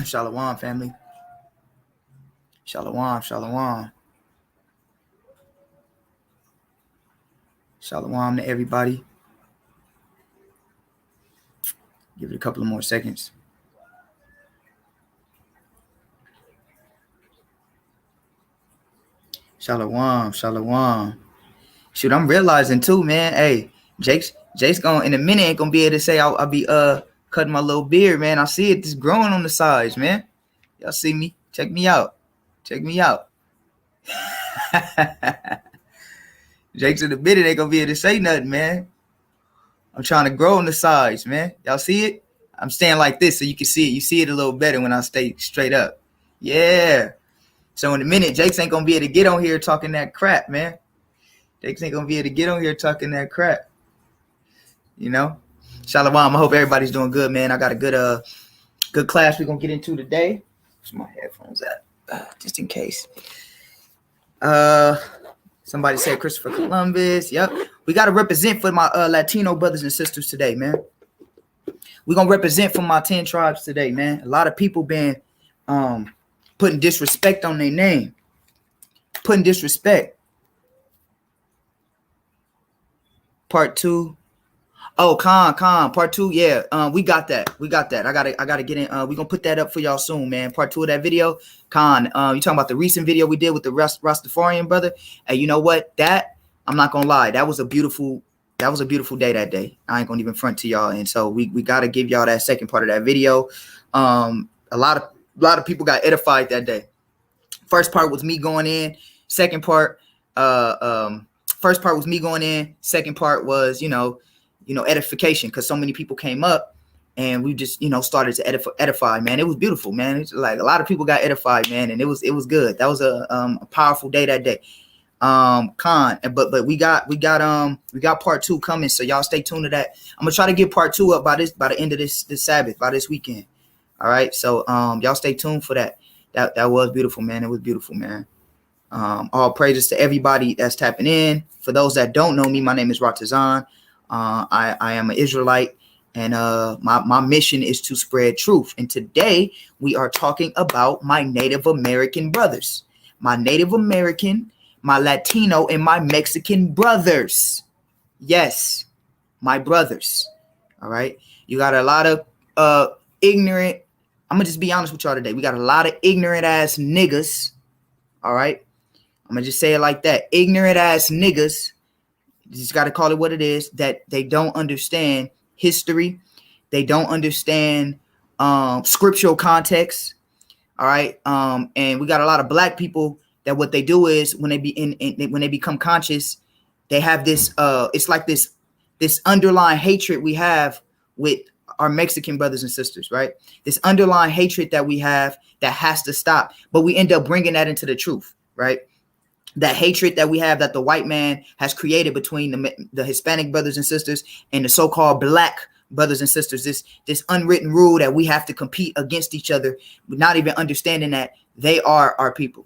Shalom, family. Shalom, shalom. Shalom to everybody. Give it a couple of more seconds. Shalom, shalom. Shoot, I'm realizing too, man. Hey, Jake's going in a minute ain't gonna be able to say I'll be cutting my little beard, man. I see it, it's growing on the sides, man. Y'all see me? Check me out. Check me out. Jake's in a minute ain't gonna be able to say nothing, man. I'm trying to grow on the sides, man. Y'all see it? I'm staying like this so you can see it. You see it a little better when I stay straight up. Yeah. So in a minute, Jake's ain't gonna be able to get on here talking that crap, man. Jake's ain't gonna be able to get on here talking that crap. You know? Shalom. I hope everybody's doing good, man. I got a good class we're gonna get into today. Where's my headphones at? Just in case. Somebody said Christopher Columbus. Yep. We got to represent for my Latino brothers and sisters today, man. We're going to represent for my 10 tribes today, man. A lot of people been putting disrespect on their name. Putting disrespect. Part 2. Oh, Khan, part 2. Yeah, we got that. I gotta get in. We're gonna put that up for y'all soon, man. Part 2 of that video. Khan, you talking about the recent video we did with the Rastafarian brother? Hey, you know what? That I'm not gonna lie. That was a beautiful day that day. I ain't gonna even front to y'all. And so we gotta give y'all that second part of that video. A lot of people got edified that day. First part was me going in. Second part, first part was me going in. Second part was, edification, because so many people came up and we just, started to edify, man. It was beautiful, man. It's like a lot of people got edified, man, and it was good. That was a powerful day that day. But we got part 2 coming, so y'all stay tuned to that. I'm gonna try to get part 2 up by the end of this Sabbath, by this weekend. All right, so y'all stay tuned for that. That was beautiful, man. It was beautiful, man. All praises to everybody that's tapping in. For those that don't know me, my name is Ratazan. I am an Israelite, and my mission is to spread truth. And today we are talking about my Native American brothers, my Native American, my Latino, and my Mexican brothers. Yes, my brothers. All right. You got a lot of ignorant. I'm gonna just be honest with y'all today. We got a lot of ignorant ass niggas. All right. I'm gonna just say it like that. Ignorant ass niggas. You just got to call it what it is, that they don't understand history. They don't understand scriptural context. All right. And we got a lot of black people that what they do is when they become conscious, they have this it's like this underlying hatred we have with our Mexican brothers and sisters, right? This underlying hatred that we have that has to stop. But we end up bringing that into the truth, right? That hatred that we have, that the white man has created between the Hispanic brothers and sisters and the so-called black brothers and sisters, this unwritten rule that we have to compete against each other, not even understanding that they are our people.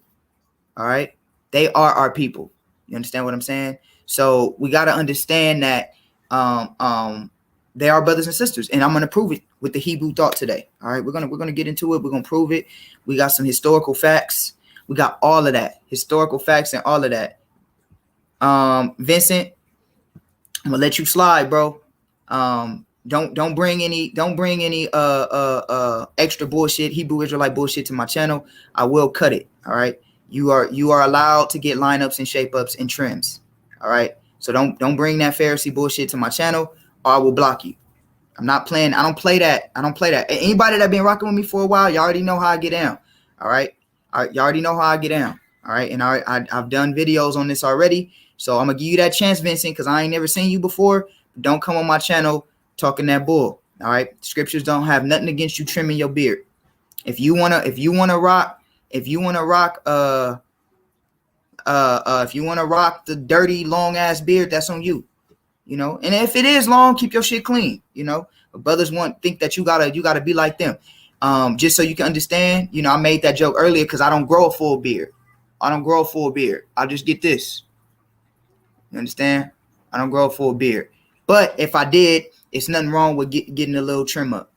All right. They are our people. You understand what I'm saying? So we got to understand that they are brothers and sisters, and I'm going to prove it with the Hebrew thought today. All right. We're going to get into it. We're going to prove it. We got some historical facts. We got all of that, historical facts and all of that. Vincent, I'm gonna let you slide, bro. Don't bring any extra bullshit, Hebrew Israelite bullshit to my channel. I will cut it. All right. You are allowed to get lineups and shape ups and trims. All right. So don't bring that Pharisee bullshit to my channel, or I will block you. I'm not playing. I don't play that. Anybody that been rocking with me for a while, you already know how I get down. All right. You already know how I get down. All right. And I've done videos on this already. So I'm going to give you that chance, Vincent, because I ain't never seen you before. Don't come on my channel talking that bull. All right. Scriptures don't have nothing against you trimming your beard. If you want to rock the dirty long ass beard, that's on you. And if it is long, keep your shit clean. But brothers think that you gotta be like them. Just so you can understand, I made that joke earlier because I don't grow a full beard. I just get this. You understand? I don't grow a full beard. But if I did, it's nothing wrong with getting a little trim up.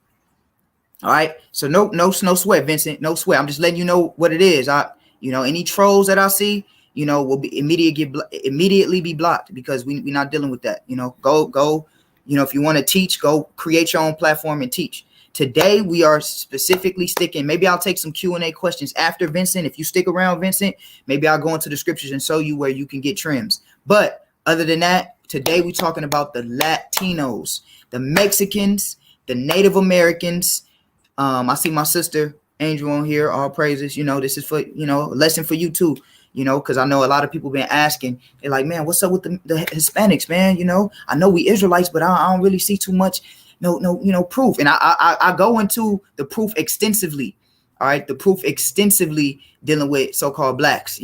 All right. So no sweat, Vincent. No sweat. I'm just letting you know what it is. Any trolls that I see, will be immediately be blocked, because we're not dealing with that. Go. If you want to teach, go create your own platform and teach. Today we are specifically sticking. Maybe I'll take some Q&A questions after, Vincent. If you stick around, Vincent, maybe I'll go into the scriptures and show you where you can get trims. But other than that, today we're talking about the Latinos, the Mexicans, the Native Americans. I see my sister Angel on here. All praises. This is for, a lesson for you too. Because I know a lot of people been asking. They're like, man, what's up with the Hispanics, man? I know we Israelites, but I don't really see too much, no, proof. And I go into the proof extensively. All right, the proof extensively dealing with so-called blacks.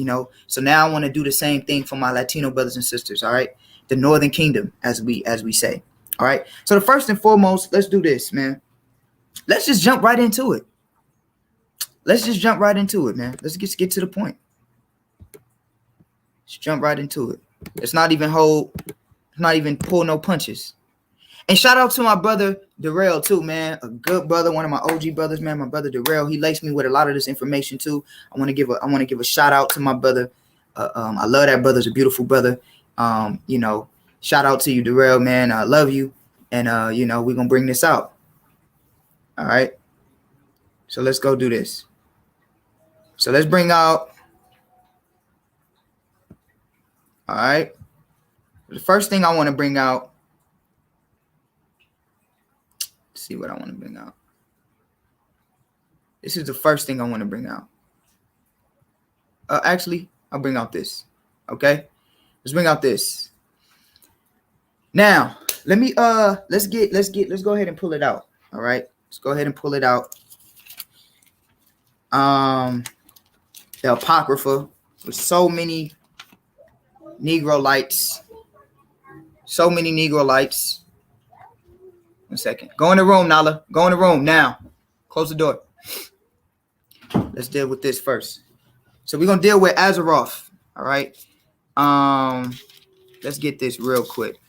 So now I want to do the same thing for my Latino brothers and sisters. All right, the Northern Kingdom, as we say. All right. So the first and foremost, let's do this, man. Let's just jump right into it. Man. Let's just get to the point. Let's jump right into it. Let's not even pull no punches. And shout out to my brother Darrell too, man. A good brother, one of my OG brothers, man. My brother Darrell, he laced me with a lot of this information too. I want to give a shout out to my brother. I love that brother's a beautiful brother. Shout out to you, Darrell, man. I love you, and we're gonna bring this out. All right. So let's go do this. So let's bring out. All right. The first thing I want to bring out. Let's see what I want to bring out. This is the first thing I want to bring out. Actually, I'll bring out this. Okay. Let's bring out this. Now, let's go ahead and pull it out. All right. Let's go ahead and pull it out. The Apocrypha with so many Negroites. So many Negroites. 1 second. Go in the room, Nala. Go in the room now. Close the door. Let's deal with this first. So we're gonna deal with Azaroth. All right. Let's get this real quick.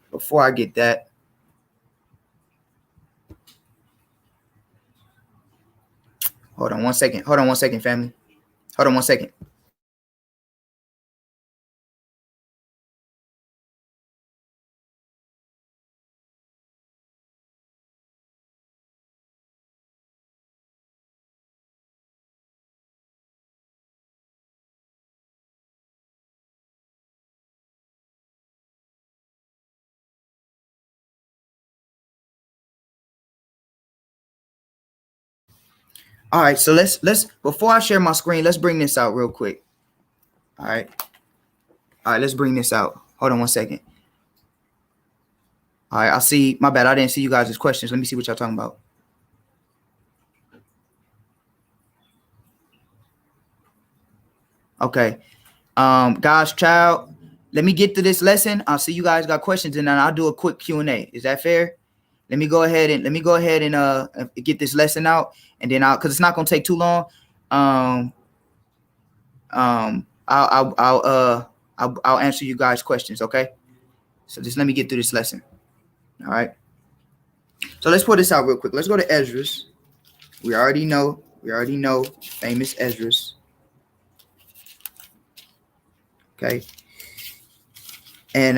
Before I get that. Hold on 1 second. Family. Hold on 1 second. All right, so let's before I share my screen, let's bring this out real quick. All right, let's bring this out. Hold on 1 second. All right, I see. My bad, I didn't see you guys' questions. Let me see what y'all talking about. Okay, God's child. Let me get to this lesson. I'll see you guys got questions, and then I'll do a quick Q&A. Is that fair? Let me go ahead and get this lesson out, and then because it's not gonna take too long. I'll answer you guys' questions. Okay. So just let me get through this lesson. All right. So let's pull this out real quick. Let's go to Esdras. We already know famous Esdras. Okay. And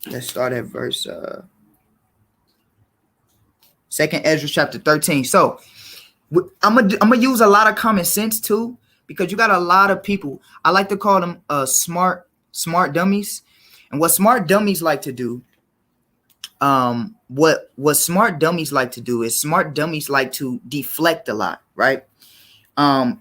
let's start at verse 2nd Esdras chapter 13. So I'm gonna use a lot of common sense too, because you got a lot of people. I like to call them smart dummies. And what smart dummies like to do, what smart dummies like to do is smart dummies like to deflect a lot, right?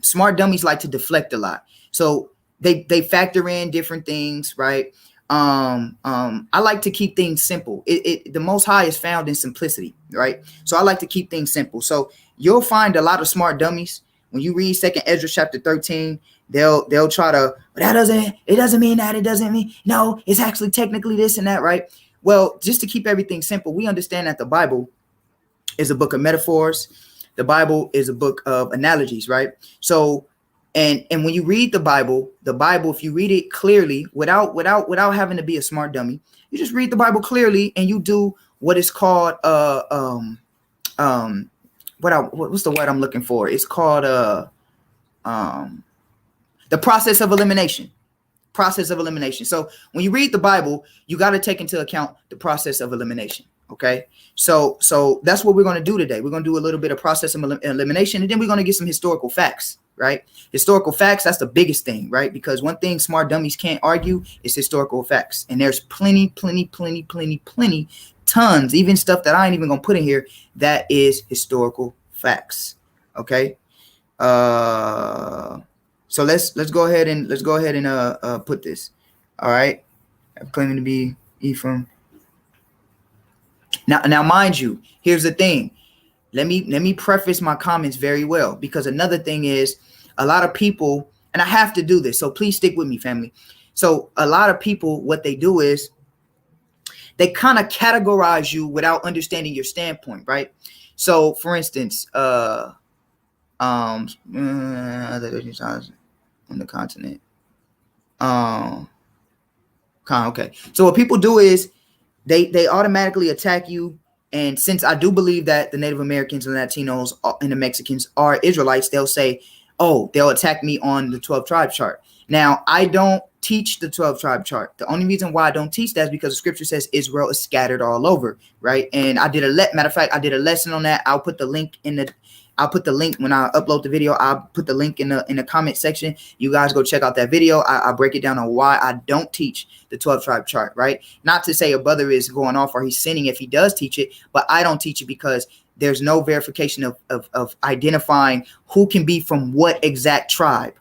Smart dummies like to deflect a lot. So they factor in different things, right? I like to keep things simple. The Most High is found in simplicity, right? So I like to keep things simple. So you'll find a lot of smart dummies when you read 2nd Esdras chapter 13. They'll try to, but it doesn't mean that. It doesn't mean, no, it's actually technically this and that, right? Well, just to keep everything simple, we understand that the Bible is a book of metaphors. The Bible is a book of analogies, right? So And when you read the Bible, if you read it clearly, without having to be a smart dummy, you just read the Bible clearly, and you do what is called what's the word I'm looking for? It's called the process of elimination. Process of elimination. So when you read the Bible, you got to take into account the process of elimination. Okay. So that's what we're going to do today. We're going to do a little bit of process of elimination, and then we're going to get some historical facts, right? Historical facts. That's the biggest thing, right? Because one thing smart dummies can't argue is historical facts. And there's plenty, tons, even stuff that I ain't even going to put in here that is historical facts. Okay. So let's go ahead and put this. All right. I'm claiming to be Ephraim. Now, mind you, here's the thing. Let me preface my comments very well, because another thing is a lot of people, and I have to do this, so please stick with me, family. So a lot of people, what they do is they kind of categorize you without understanding your standpoint, right? So for instance, on the continent. Okay. So what people do is they automatically attack you. And since I do believe that the Native Americans and Latinos and the Mexicans are Israelites, they'll say, oh, they'll attack me on the 12 tribe chart. Now, I don't teach the 12 tribe chart. The only reason why I don't teach that is because the scripture says Israel is scattered all over, right? And I did matter of fact, I did a lesson on that. I'll put the link when I upload the video. I'll put the link in the comment section. You guys go check out that video. I break it down on why I don't teach the 12 tribe chart, right? Not to say a brother is going off or he's sinning if he does teach it, but I don't teach it because there's no verification of identifying who can be from what exact tribe.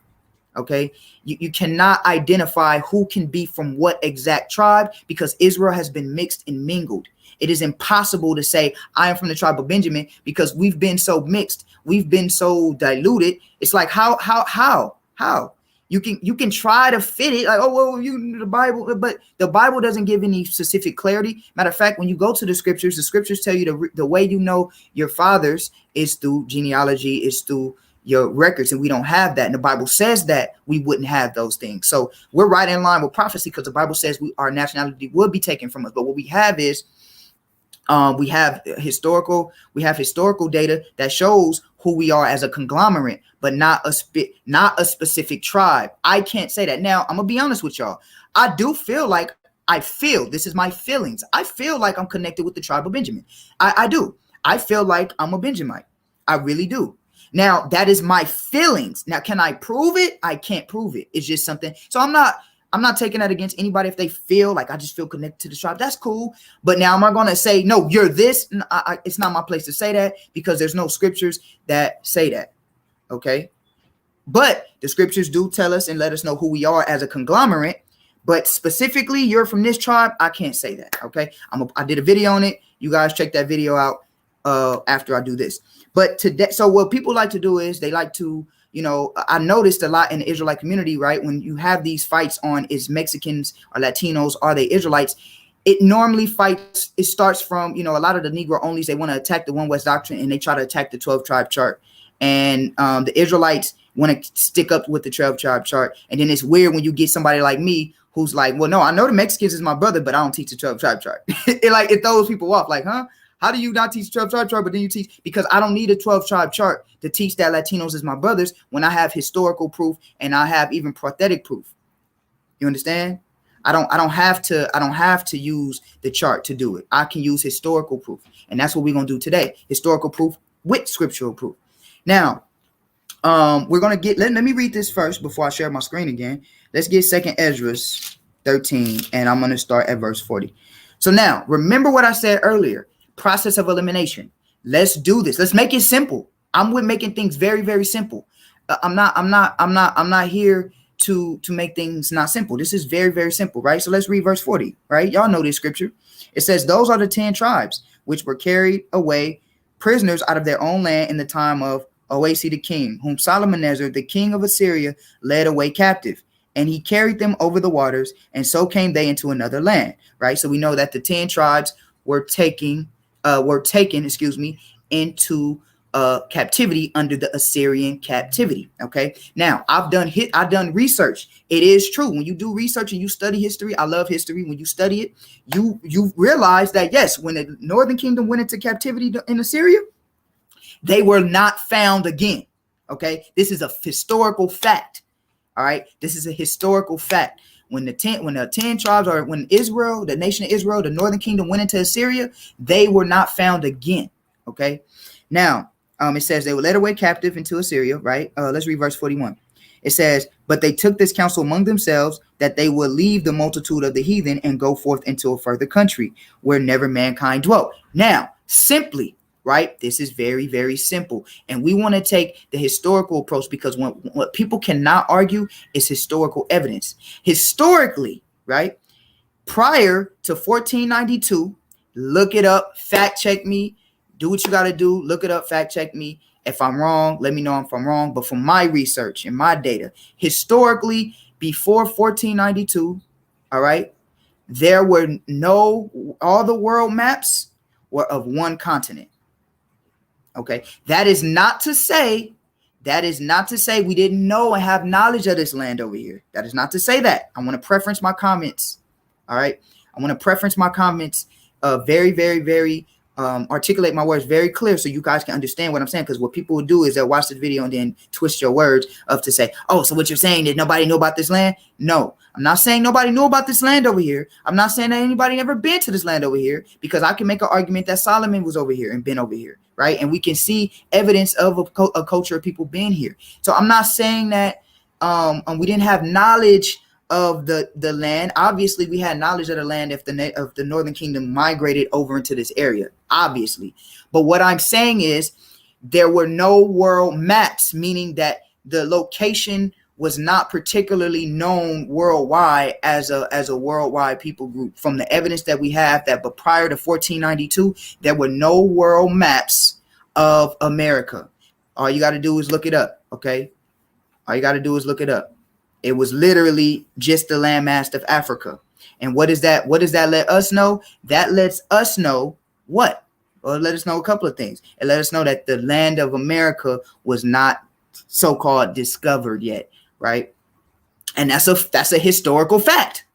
Okay, you cannot identify who can be from what exact tribe because Israel has been mixed and mingled. It is impossible to say I am from the tribe of Benjamin because we've been so mixed, we've been so diluted. It's like how you can try to fit it like, oh well, you the Bible, but the Bible doesn't give any specific clarity. Matter of fact, when you go to the scriptures tell you the way you know your fathers is through genealogy, is through your records, and we don't have that. And the Bible says that we wouldn't have those things. So we're right in line with prophecy because the Bible says our nationality will be taken from us. But what we have is we have historical data that shows who we are as a conglomerate, but not a specific tribe. I can't say that. Now, I'm gonna be honest with y'all. I do feel like this is my feelings. I feel like I'm connected with the tribe of Benjamin. I do. I feel like I'm a Benjamite. I really do. Now, that is my feelings. Now, can I prove it? I can't prove it. It's just something. So I'm not taking that against anybody if they feel like I just feel connected to the tribe. That's cool. But now am I going to say, no, you're this? It's not my place to say that because there's no scriptures that say that. Okay. But the scriptures do tell us and let us know who we are as a conglomerate. But specifically, you're from this tribe. I can't say that. Okay. I did a video on it. You guys check that video out after I do this. But today, so what people like to do is they like to, I noticed a lot in the Israelite community, right? When you have these fights on is Mexicans or Latinos, are they Israelites? It normally it starts from, a lot of the Negro onlys, they want to attack the One West doctrine and they try to attack the 12 tribe chart. And the Israelites want to stick up with the 12 tribe chart. And then it's weird when you get somebody like me who's like, well, no, I know the Mexicans is my brother, but I don't teach the 12 tribe chart. It throws people off like, huh? How do you not teach 12 tribe chart, but then you teach? Because I don't need a 12 tribe chart to teach that Latinos is my brothers when I have historical proof and I have even prosthetic proof. You understand? I don't have to use the chart to do it. I can use historical proof. And that's what we're going to do today. Historical proof with scriptural proof. Now, we're going to get, let me read this first before I share my screen again. Let's get 2nd Ezra 13, and I'm going to start at verse 40. So now, remember what I said earlier. Process of elimination. Let's do this. Let's make it simple. I'm with making things very, very simple. I'm not here to make things not simple. This is very, very simple, right? So let's read verse 40, right? Y'all know this scripture. It says, those are the 10 tribes which were carried away prisoners out of their own land in the time of Oasi the king, whom Shalmaneser, the king of Assyria, led away captive. And he carried them over the waters, and so came they into another land, right? So we know that the 10 tribes were taken, into captivity under the Assyrian captivity. Okay, now I've done research. It is true, when you do research and you study history, I love history. When you study it, you realize that yes, when the northern kingdom went into captivity in Assyria, they were not found again. Okay, this is a historical fact. All right, this is a historical fact. When the 10 tribes, or when Israel, the nation of Israel, the northern kingdom went into Assyria, they were not found again. Okay, now it says they were led away captive into Assyria. Right. Let's read verse 41. It says, but they took this counsel among themselves that they would leave the multitude of the heathen and go forth into a further country where never mankind dwelt. Now, simply, right? This is very, very simple. And we want to take the historical approach, because what people cannot argue is historical evidence. Historically, right? Prior to 1492, look it up, fact check me, do what you got to do, look it up, fact check me. If I'm wrong, let me know if I'm wrong. But from my research and my data, historically, before 1492, all right, there were all the world maps were of one continent. Okay, that is not to say we didn't know and have knowledge of this land over here. That is not to say that. I want to preference my comments. All right, I want to preference my comments very, very, very articulate my words very clear so you guys can understand what I'm saying. Because what people will do is they'll watch the video and then twist your words up to say, oh, so what you're saying is nobody knew about this land? No, I'm not saying nobody knew about this land over here. I'm not saying that anybody never been to this land over here, because I can make an argument that Solomon was over here and been over here, right? And we can see evidence of a culture of people being here. So I'm not saying that we didn't have knowledge of the land. Obviously, we had knowledge of the land if the northern kingdom migrated over into this area, obviously. But what I'm saying is there were no world maps, meaning that the location was not particularly known worldwide as a worldwide people group. From the evidence that we have, but prior to 1492, there were no world maps of America. All you got to do is look it up, okay? All you got to do is look it up. It was literally just the landmass of Africa. And what does that let us know? That lets us know what? Well, let us know a couple of things. It let us know that the land of America was not so-called discovered yet, right? And that's a historical fact.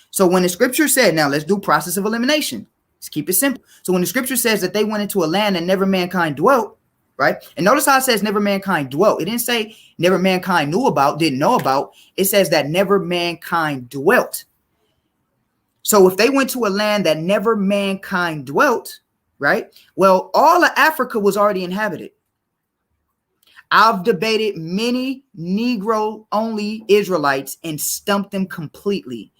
So when the scripture said, now let's do process of elimination. Let's keep it simple. So when the scripture says that they went into a land that never mankind dwelt, right? And notice how it says never mankind dwelt. It didn't say never mankind didn't know about. It says that never mankind dwelt. So if they went to a land that never mankind dwelt, right? Well, all of Africa was already inhabited. I've debated many Negro-only Israelites and stumped them completely.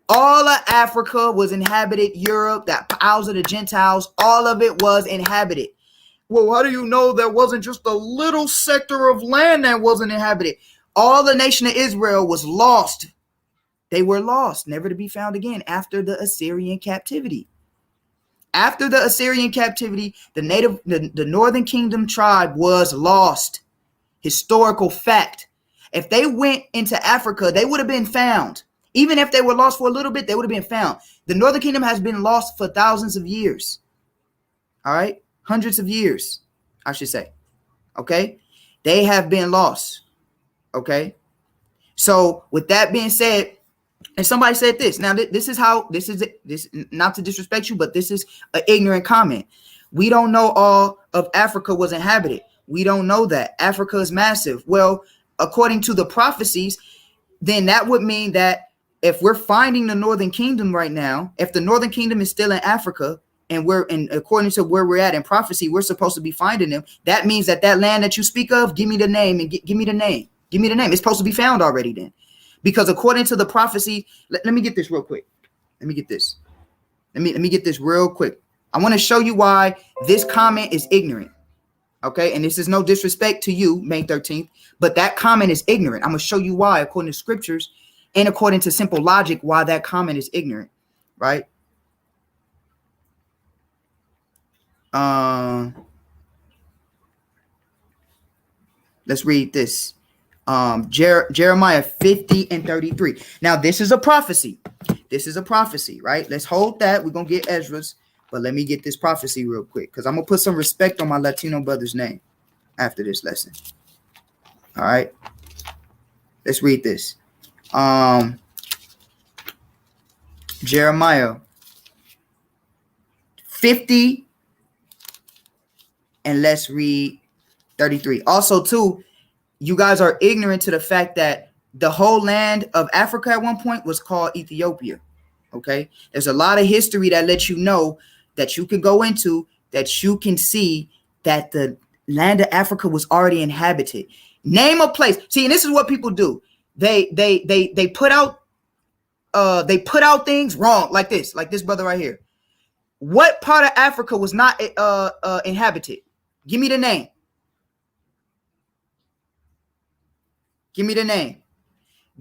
All of Africa was inhabited. Europe, that Isles of the Gentiles, all of it was inhabited. Well, how do you know there wasn't just a little sector of land that wasn't inhabited? All the nation of Israel was lost. They were lost, never to be found again after the Assyrian captivity. After the Assyrian captivity, the northern kingdom tribe was lost. Historical fact. If they went into Africa, they would have been found. Even if they were lost for a little bit, they would have been found. The northern kingdom has been lost for thousands of years. All right? Hundreds of years, I should say. Okay? They have been lost. Okay? So with that being said, and somebody said this. Now, this is not to disrespect you, but this is an ignorant comment. We don't know all of Africa was inhabited. We don't know that. Africa is massive. Well, according to the prophecies, then that would mean that if we're finding the northern kingdom right now, if the northern kingdom is still in Africa, and according to where we're at in prophecy, we're supposed to be finding them. That means that land that you speak of, give me the name and give me the name. Give me the name. It's supposed to be found already then. Because according to the prophecy, let me get this real quick. Let me get this real quick. I want to show you why this comment is ignorant. Okay, and this is no disrespect to you, May 13th, but that comment is ignorant. I'm going to show you why, according to scriptures and according to simple logic, why that comment is ignorant, right? Let's read this. Jeremiah 50 and 33. Now, this is a prophecy. This is a prophecy, right? Let's hold that. We're going to get Ezra's, but let me get this prophecy real quick because I'm going to put some respect on my Latino brother's name. after this lesson. All right. Let's read this. Jeremiah 50, and let's read 33. Also, too, you guys are ignorant to the fact that the whole land of Africa at one point was called Ethiopia. Okay, there's a lot of history that lets you know, that you can go into, that you can see that the land of Africa was already inhabited. Name a place. See, and this is what people do. They put out things wrong, like this brother right here. What part of Africa was not inhabited? Give me the name. Give me the name.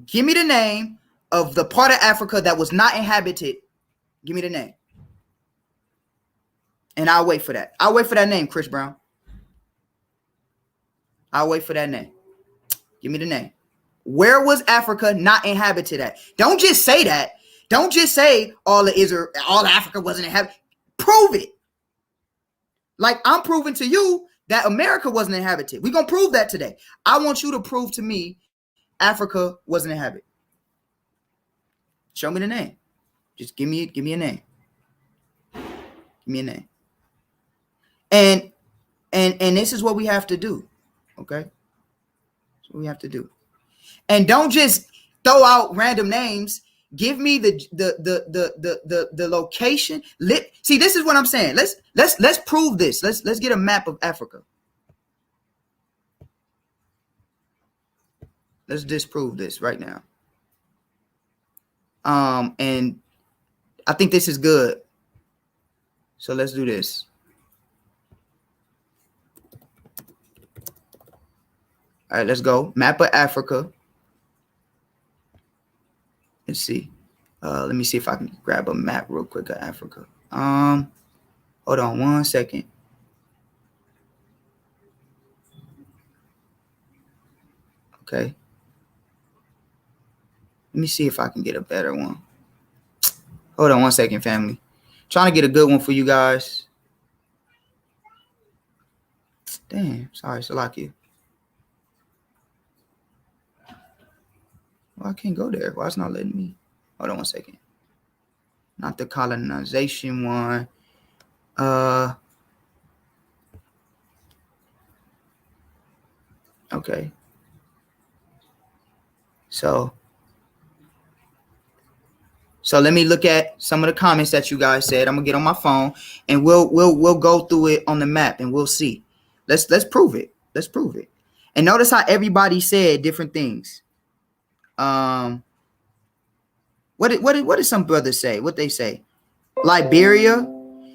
Give me the name of the part of Africa that was not inhabited. Give me the name. And I'll wait for that. I'll wait for that name, Chris Brown. I'll wait for that name. Give me the name. Where was Africa not inhabited at? Don't just say that. Don't just say all of Israel, all of Africa wasn't inhabited. Prove it. Like I'm proving to you that America wasn't inhabited. We're going to prove that today. I want you to prove to me Africa wasn't inhabited. Show me the name. Just give me a name. Give me a name. And this is what we have to do. Okay? That's what we have to do. And don't just throw out random names. Give me the location. See, this is what I'm saying. Let's prove this. Let's get a map of Africa. Let's disprove this right now. And I think this is good. So let's do this. All right, let's go. Map of Africa. Let's see. Let me see if I can grab a map real quick of Africa. Hold on 1 second. Okay. Let me see if I can get a better one. Hold on 1 second, family. Trying to get a good one for you guys. Damn, sorry, Salakia. Well, I can't go there. Why it's not letting me? Hold on 1 second. Not the colonization one. Okay. So let me look at some of the comments that you guys said. I'm gonna get on my phone and we'll go through it on the map and we'll see. Let's prove it. Let's prove it. And notice how everybody said different things. What did some brothers say? What they say? Liberia,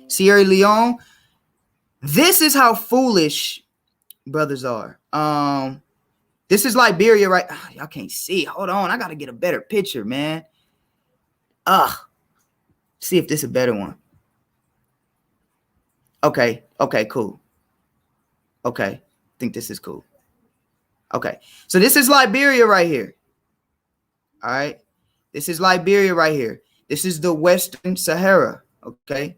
Sierra Leone. This is how foolish brothers are. This is Liberia, right? Oh, y'all can't see. Hold on, I gotta get a better picture, man. See if this is a better one. Okay, cool. Okay, I think this is cool. Okay, so this is Liberia right here. All right, this is Liberia right here. This is the Western Sahara. Okay,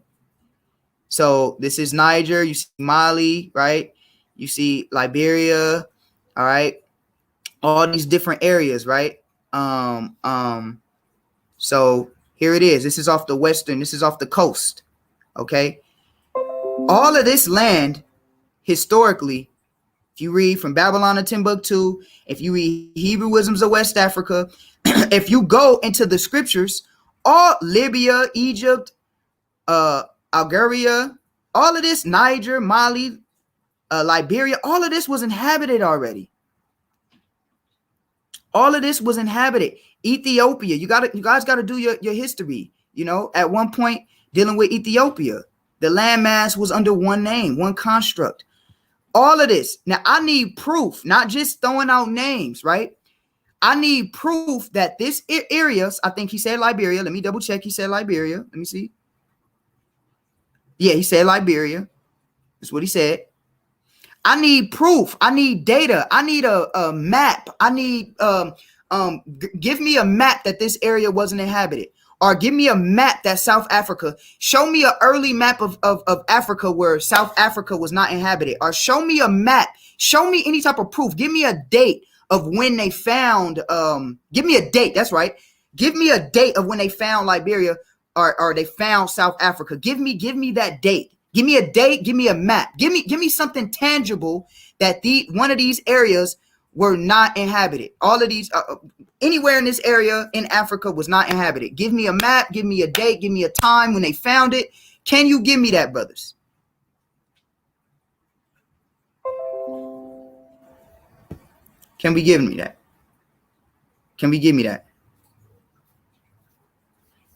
so this is Niger. You see Mali, right? You see Liberia. All right, all these different areas, right? So here it is. This is off the western. This is off the coast. Okay, all of this land historically. If you read From Babylon to Timbuktu, if you read Hebrewisms of West Africa, if you go into the scriptures, all Libya, Egypt, Algeria, all of this, Niger, Mali, Liberia, all of this was inhabited already. All of this was inhabited. Ethiopia, you guys got to do your history. You know, at one point dealing with Ethiopia, the landmass was under one name, one construct. All of this. Now, I need proof, not just throwing out names, right? I need proof that this areas, I think he said Liberia. Let me double check. He said Liberia. Let me see. Yeah, he said Liberia. That's what he said. I need proof. I need data. I need a map. I need give me a map that this area wasn't inhabited. or give me a map that's South Africa. Show me an early map of Africa where South Africa was not inhabited, or show me a map. Show me any type of proof. Give me a date of when they found, give me a date. That's right. Give me a date of when they found Liberia, or they found South Africa. Give me that date. Give me a date. Give me a map. Give me something tangible that one of these areas were not inhabited. All of these, anywhere in this area in Africa was not inhabited. Give me a map. Give me a date. Give me a time when they found it. Can you give me that, brothers? Can we give me that? Can we give me that?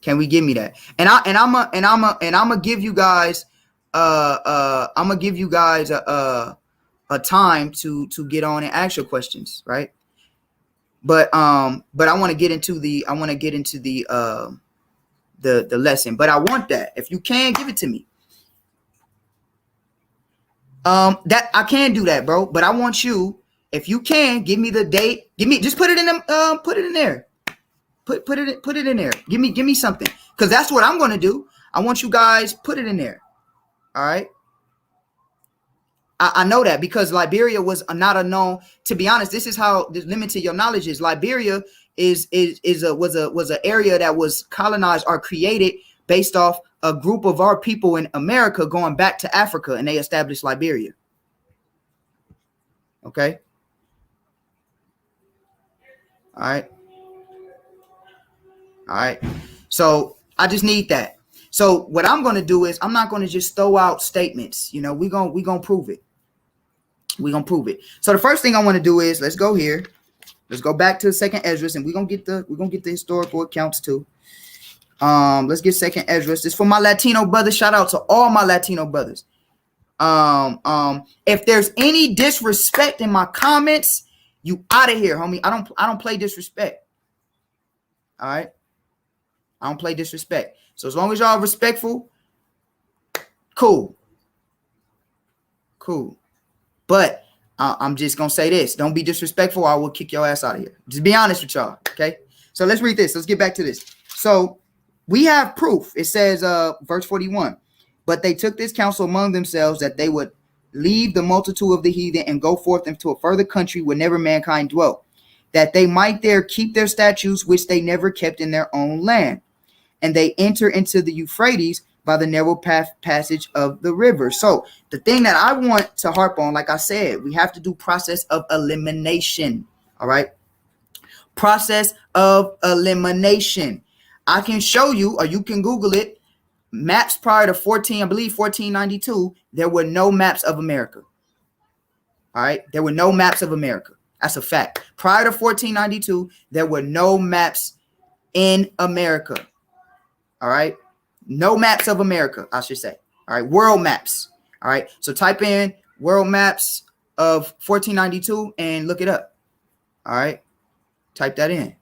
Can we give me that? And I'm gonna give you guys I'm gonna give you guys a time to get on and ask your questions, right? But I want to get into the the lesson. But I want that. If you can, give it to me. That I can do that, bro. But I want you, if you can, give me the date. Just put it in them. Put it in there. Put it in there. Give me something, because that's what I'm gonna do. I want you guys put it in there. All right. I know that because Liberia was not a known. To be honest, this is how limited your knowledge is. Liberia was an area that was colonized or created based off a group of our people in America going back to Africa, and they established Liberia. Okay. All right. All right. So I just need that. So what I'm going to do is I'm not going to just throw out statements. You know, we're going to prove it. We're going to prove it. So the first thing I want to do is let's go here. Let's go back to the second Esdras, and we're going to get the historical accounts too. Let's get second Esdras. This is for my Latino brothers. Shout out to all my Latino brothers. If there's any disrespect in my comments, you out of here, homie. I don't play disrespect. All right. I don't play disrespect. So as long as y'all respectful, cool. But I'm just going to say this. Don't be disrespectful. I will kick your ass out of here. Just be honest with y'all. Okay. So let's read this. Let's get back to this. So we have proof. It says, verse 41, but they took this counsel among themselves that they would leave the multitude of the heathen and go forth into a further country where never mankind dwelt, that they might there keep their statutes, which they never kept in their own land. And they enter into the Euphrates by the narrow passage of the river. So the thing that I want to harp on, like I said, we have to do process of elimination. All right. Process of elimination. I can show you, or you can Google it, maps prior to 1492. There were no maps of America. All right. There were no maps of America. That's a fact. Prior to 1492, there were no maps in America. All right. No maps of America, I should say. All right. World maps. All right. So type in world maps of 1492 and look it up. All right. Type that in.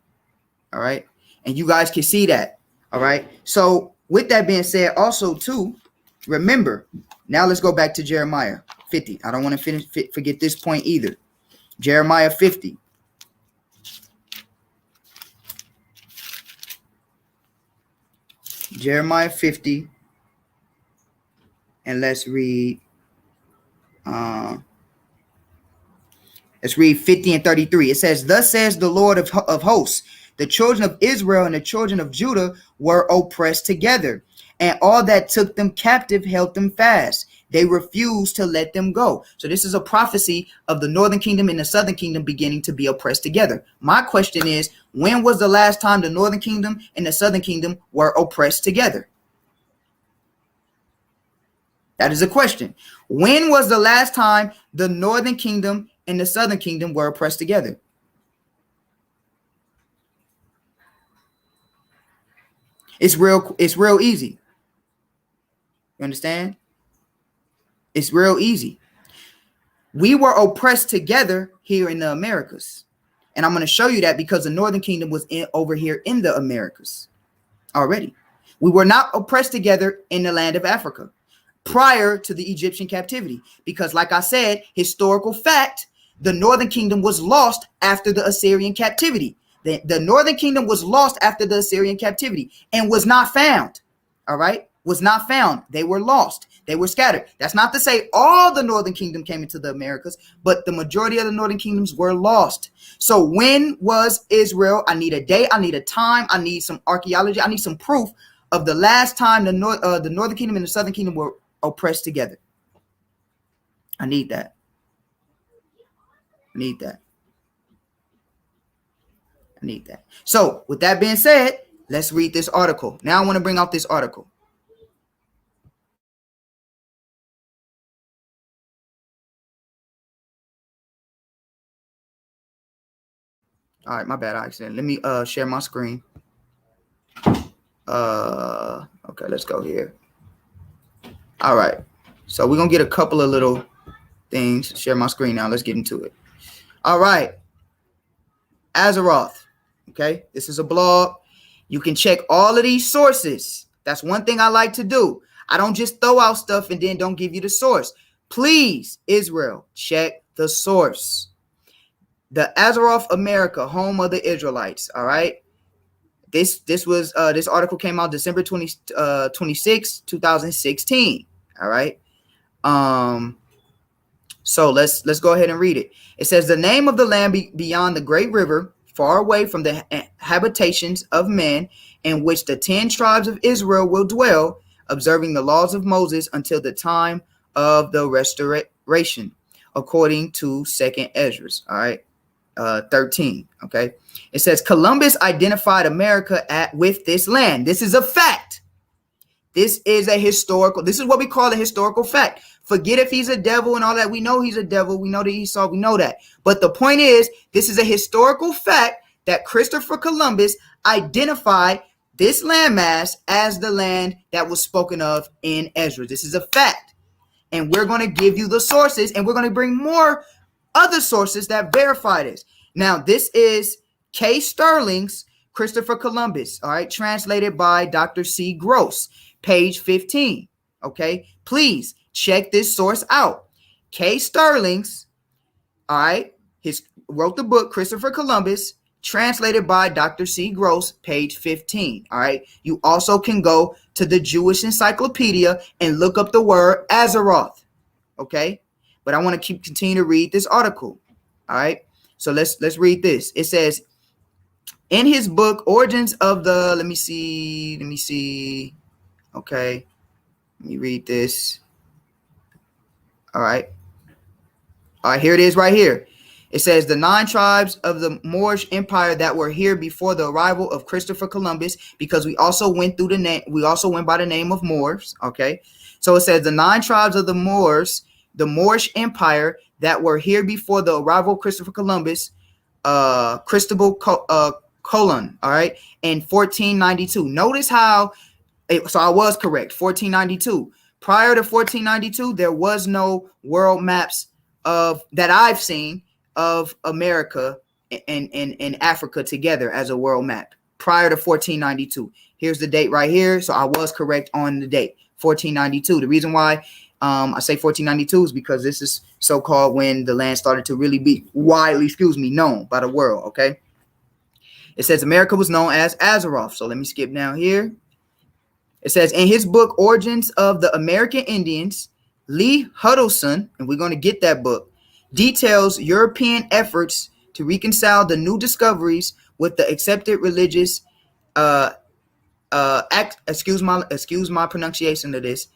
All right. And you guys can see that. All right. So with that being said, also too, remember, now let's go back to Jeremiah 50. I don't want to forget this point either. Jeremiah 50. Jeremiah 50, and let's read 50 and 33. It says, thus says the Lord of hosts, the children of Israel and the children of Judah were oppressed together, and all that took them captive held them fast. They refused to let them go. So this is a prophecy of the northern kingdom and the southern kingdom beginning to be oppressed together. My question is, when was the last time the northern kingdom and the southern kingdom were oppressed together? That is a question. When was the last time the northern kingdom and the southern kingdom were oppressed together? It's real easy. You understand? It's real easy. We were oppressed together here in the Americas. And I'm going to show you that because the northern kingdom was over here in the Americas already. We were not oppressed together in the land of Africa prior to the Egyptian captivity. Because like I said, historical fact, the northern kingdom was lost after the Assyrian captivity. The northern kingdom was lost after the Assyrian captivity and was not found. All right, was not found. They were lost. They were scattered. That's not to say all the northern kingdom came into the Americas, but the majority of the northern kingdoms were lost. So when was Israel? I need a date. I need a time. I need some archaeology. I need some proof of the last time the northern kingdom and the southern kingdom were oppressed together. I need that. I need that. I need that. So with that being said, let's read this article. Now I want to bring out this article. All right, my bad, I accident. Let me share my screen. Okay, let's go here. All right. So we're gonna get a couple of little things. Share my screen now. Let's get into it. All right. Azeroth. Okay, this is a blog. You can check all of these sources. That's one thing I like to do. I don't just throw out stuff and then don't give you the source. Please, Israel, check the source. The Azeroth America, home of the Israelites. All right. This article came out December 26, 2016. All right. So let's go ahead and read it. It says the name of the land beyond the great river, far away from the habitations of men, in which the 10 tribes of Israel will dwell, observing the laws of Moses until the time of the restoration, according to 2nd Ezra. All right. 13. Okay. It says Columbus identified America with this land. This is a fact. This is what we call a historical fact. Forget if he's a devil and all that. We know he's a devil. We know that Esau. We know that. But the point is, this is a historical fact that Christopher Columbus identified this landmass as the land that was spoken of in Ezra. This is a fact. And we're going to give you the sources, and we're going to bring more other sources that verify this. Now, this is K. Sterling's Christopher Columbus, all right, translated by Dr. C. Gross, page 15. Okay, please check this source out. K. Sterling's, all right, wrote the book Christopher Columbus, translated by Dr. C. Gross, page 15. All right, you also can go to the Jewish Encyclopedia and look up the word Azeroth. Okay, but I want to continue to read this article. All right, so let's read this. It says, in his book Origins of the, let me see. Okay, let me read this. All right, here it is right here. It says the 9 tribes of the Moorish Empire that were here before the arrival of Christopher Columbus, because we also went by the name of Moors. Okay, so it says the 9 tribes of the Moorish Empire that were here before the arrival of Christopher Columbus, Cristobal Colon, all right, in 1492. Notice how, so I was correct, 1492. Prior to 1492, there was no world maps that I've seen of America and Africa together as a world map prior to 1492. Here's the date right here. So I was correct on the date, 1492. The reason why I say 1492 is because this is so-called when the land started to really be widely, known by the world. Okay. It says America was known as Azeroth. So let me skip down here. It says in his book, Origins of the American Indians, Lee Huddleston, and we're going to get that book, details European efforts to reconcile the new discoveries with the accepted religious, excuse my pronunciation of this,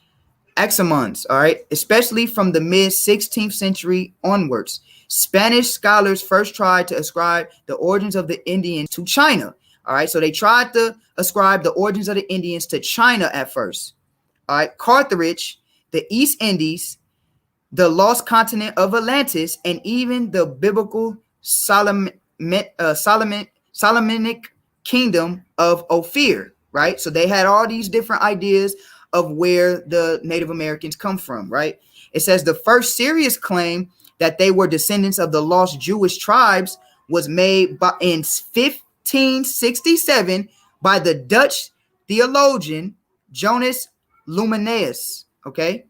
axioms, all right, especially from the mid-16th century onwards. Spanish scholars first tried to ascribe the origins of the Indians to China. All right, so they tried to ascribe the origins of the Indians to China at first. All right, Carthage, the East Indies, the lost continent of Atlantis, and even the biblical Solomonic kingdom of Ophir, right? So they had all these different ideas of where the Native Americans come from, right? It says the first serious claim that they were descendants of the lost Jewish tribes was made in 1567 by the Dutch theologian Jonas Lumineus. Okay,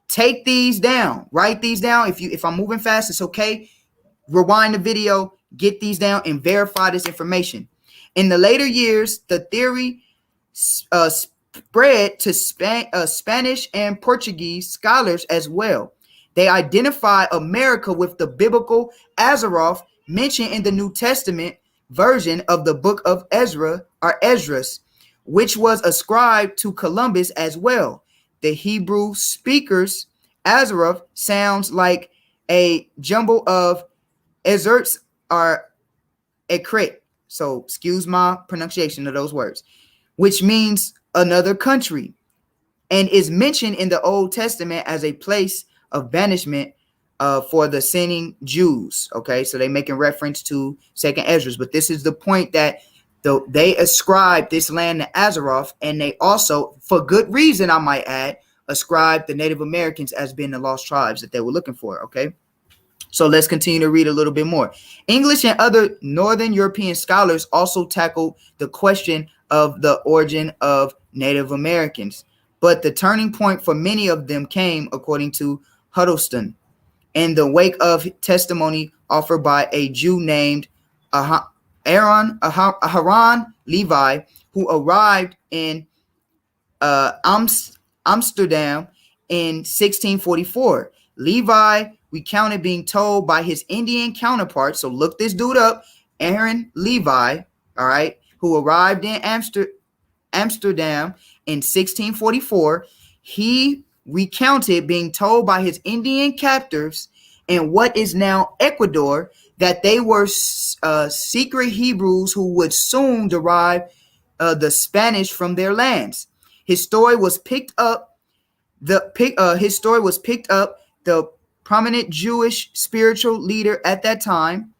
take these down, write these down. If I'm moving fast, it's okay. Rewind the video, Get these down and verify this information. In the later years, the theory spread to Spanish and Portuguese scholars as well. They identify America with the biblical Azaroth mentioned in the New Testament version of the book of Ezra or Esdras, which was ascribed to Columbus as well. The Hebrew speakers Azaroth sounds like a jumble of Ezerts or Ekrit. So excuse my pronunciation of those words, which means another country, and is mentioned in the Old Testament as a place of banishment for the sinning Jews. Okay, so they're making reference to Second Esdras, but this is the point that they ascribe this land to Azaroth, and they also, for good reason, I might add, ascribe the Native Americans as being the lost tribes that they were looking for. Okay. So let's continue to read a little bit more. English and other Northern European scholars also tackled the question of the origin of Native Americans. But the turning point for many of them came, according to Huddleston, in the wake of testimony offered by a Jew named Aharon Levi, who arrived in Amsterdam in 1644. Levi recounted being told by his Indian counterpart, so look this dude up, Aaron Levi, all right, who arrived in Amsterdam in 1644. He recounted being told by his Indian captors in what is now Ecuador that they were secret Hebrews who would soon derive the Spanish from their lands. His story was picked up. The prominent Jewish spiritual leader at that time,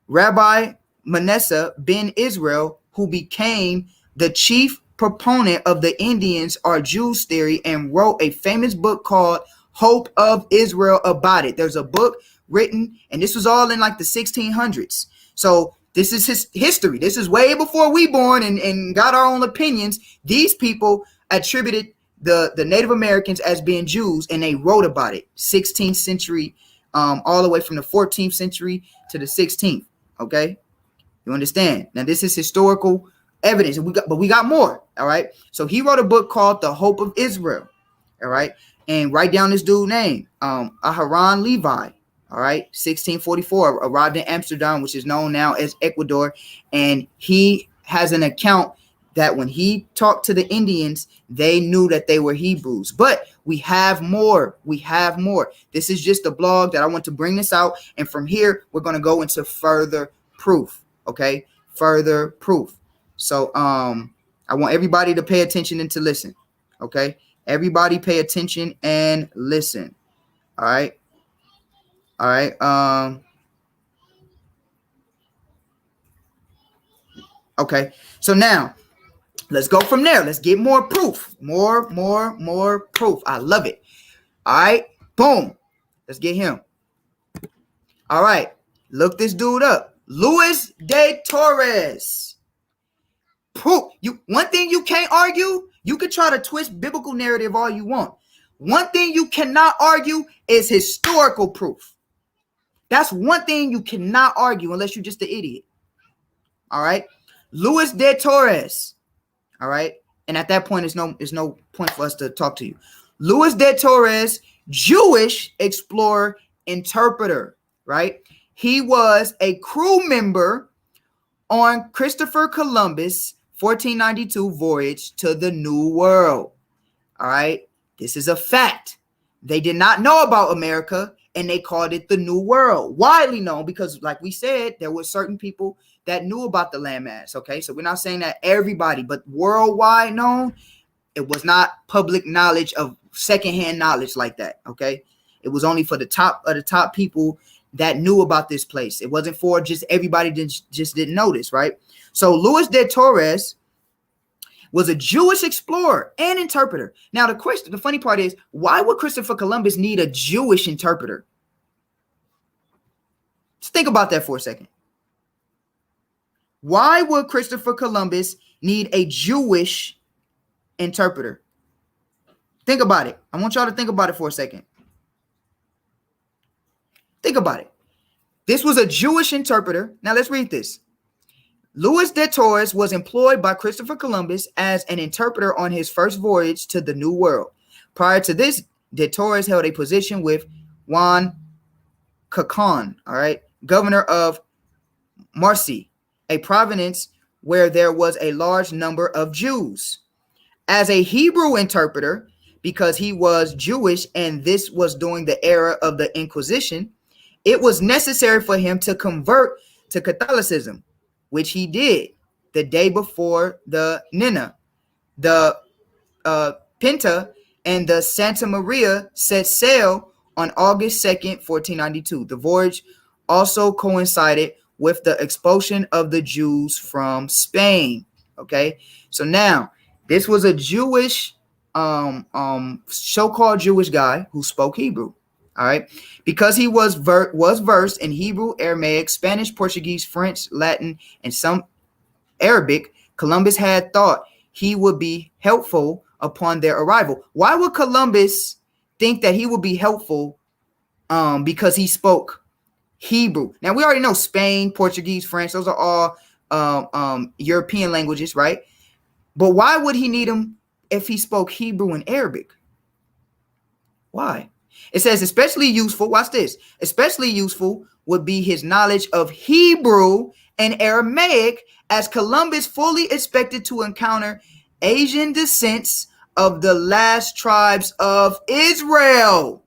Rabbi Manasseh ben Israel, who became the chief proponent of the Indians or Jews theory and wrote a famous book called Hope of Israel about it. There's a book written, and this was all in like the 1600s. So this is his history. This is way before we born and got our own opinions. These people attributed the Native Americans as being Jews, and they wrote about it 16th century, all the way from the 14th century to the 16th. Okay, you understand? Now this is historical evidence, and we got more. All right, so he wrote a book called The Hope of Israel. All right, and write down this dude's name, Aharon Levi. All right, 1644, arrived in Amsterdam, which is known now as Ecuador, and he has an account that when he talked to the Indians, they knew that they were Hebrews. But we have more. We have more. This is just a blog that I want to bring this out. And from here, we're going to go into further proof. Okay. Further proof. So I want everybody to pay attention and to listen. Okay. Everybody pay attention and listen. All right. All right. Okay. So now, let's go from there. Let's get more proof. More proof. I love it. All right. Boom. Let's get him. All right. Look this dude up. Luis de Torres. Proof. One thing you can't argue, you can try to twist biblical narrative all you want. One thing you cannot argue is historical proof. That's one thing you cannot argue unless you're just an idiot. All right. Luis de Torres. All right. And at that point, there's no point for us to talk to you. Luis de Torres, Jewish explorer, interpreter, right? He was a crew member on Christopher Columbus' 1492 voyage to the New World. All right. This is a fact. They did not know about America, and they called it the New World. Widely known because, like we said, there were certain people that knew about the landmass. Okay, so we're not saying that everybody, but worldwide known, it was not public knowledge of secondhand knowledge like that. Okay, it was only for the top of the top people that knew about this place. It wasn't for just everybody that just didn't know this, right? So Luis de Torres was a Jewish explorer and interpreter. Now the funny part is, why would Christopher Columbus need a Jewish interpreter? Just think about that for a second. Why would Christopher Columbus need a Jewish interpreter? Think about it. I want y'all to think about it for a second. Think about it. This was a Jewish interpreter. Now let's read this. Louis de Torres was employed by Christopher Columbus as an interpreter on his first voyage to the New World. Prior to this, de Torres held a position with Juan Cacon, all right, governor of Marseille, a province where there was a large number of Jews. As a Hebrew interpreter, because he was Jewish and this was during the era of the Inquisition, it was necessary for him to convert to Catholicism, which he did the day before the Nina, the Pinta, and the Santa Maria set sail on August 2nd, 1492. The voyage also coincided with the expulsion of the Jews from Spain. Okay, so now this was a Jewish, so-called Jewish guy who spoke Hebrew. All right, because he was versed in Hebrew, Aramaic, Spanish, Portuguese, French, Latin, and some Arabic, Columbus had thought he would be helpful upon their arrival. Why would Columbus think that he would be helpful? Because he spoke Hebrew. Now we already know Spain, Portuguese, French; those are all European languages, right? But why would he need him if he spoke Hebrew and Arabic? Why? It says especially useful. Watch this. Especially useful would be his knowledge of Hebrew and Aramaic, as Columbus fully expected to encounter Asian descents of the last tribes of Israel.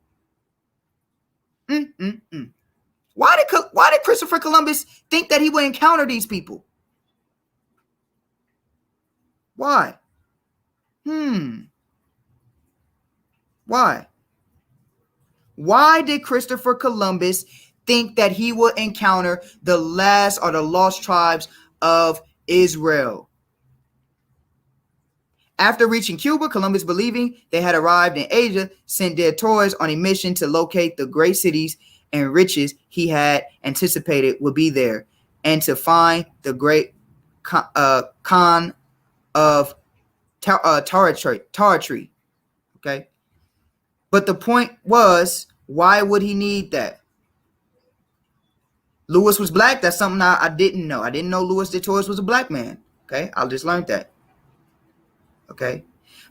Why did Christopher Columbus think that he would encounter these people? Why? Why? Why did Christopher Columbus think that he would encounter the last or the lost tribes of Israel? After reaching Cuba, Columbus, believing they had arrived in Asia, sent de Torres on a mission to locate the great cities and riches he had anticipated would be there, and to find the great Khan of Taratry. Okay. But the point was, why would he need that? Louis was black. That's something I didn't know. I didn't know Louis de Torres was a black man. Okay. I just learned that. Okay.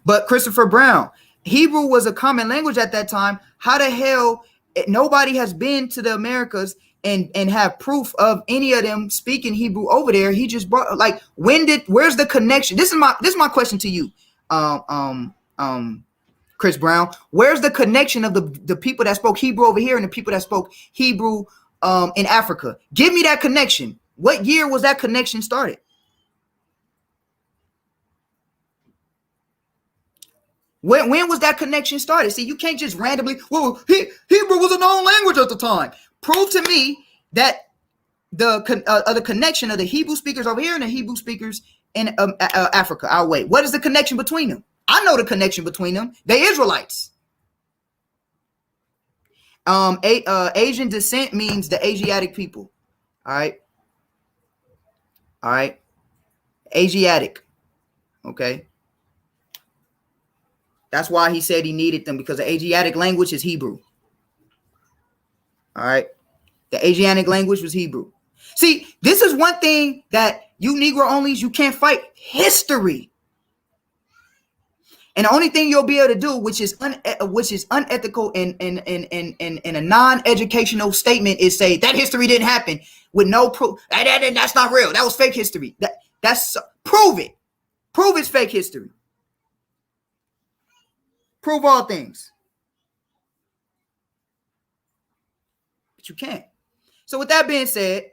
But Christopher Brown, Hebrew was a common language at that time. How the hell nobody has been to the Americas and have proof of any of them speaking Hebrew over there? He just brought, like, where's the connection? This is my question to you. Chris Brown, where's the connection of the people that spoke Hebrew over here and the people that spoke Hebrew in Africa? Give me that connection. What year was that connection started? When was that connection started? See, you can't just randomly, well, Hebrew was a known language at the time. Prove to me that the connection of the Hebrew speakers over here and the Hebrew speakers in Africa. I'll wait. What is the connection between them? I know the connection between them. They Israelites. Asian descent means the Asiatic people. All right. All right. Asiatic. Okay. That's why he said he needed them, because the Asiatic language is Hebrew. All right. The Asiatic language was Hebrew. See, this is one thing that you Negro onlys, you can't fight: history. And the only thing you'll be able to do, which is unethical in a non-educational statement, is say that history didn't happen with no proof. That's not real. That was fake history. That's prove it. Prove it's fake history. Prove all things. But you can't. So with that being said,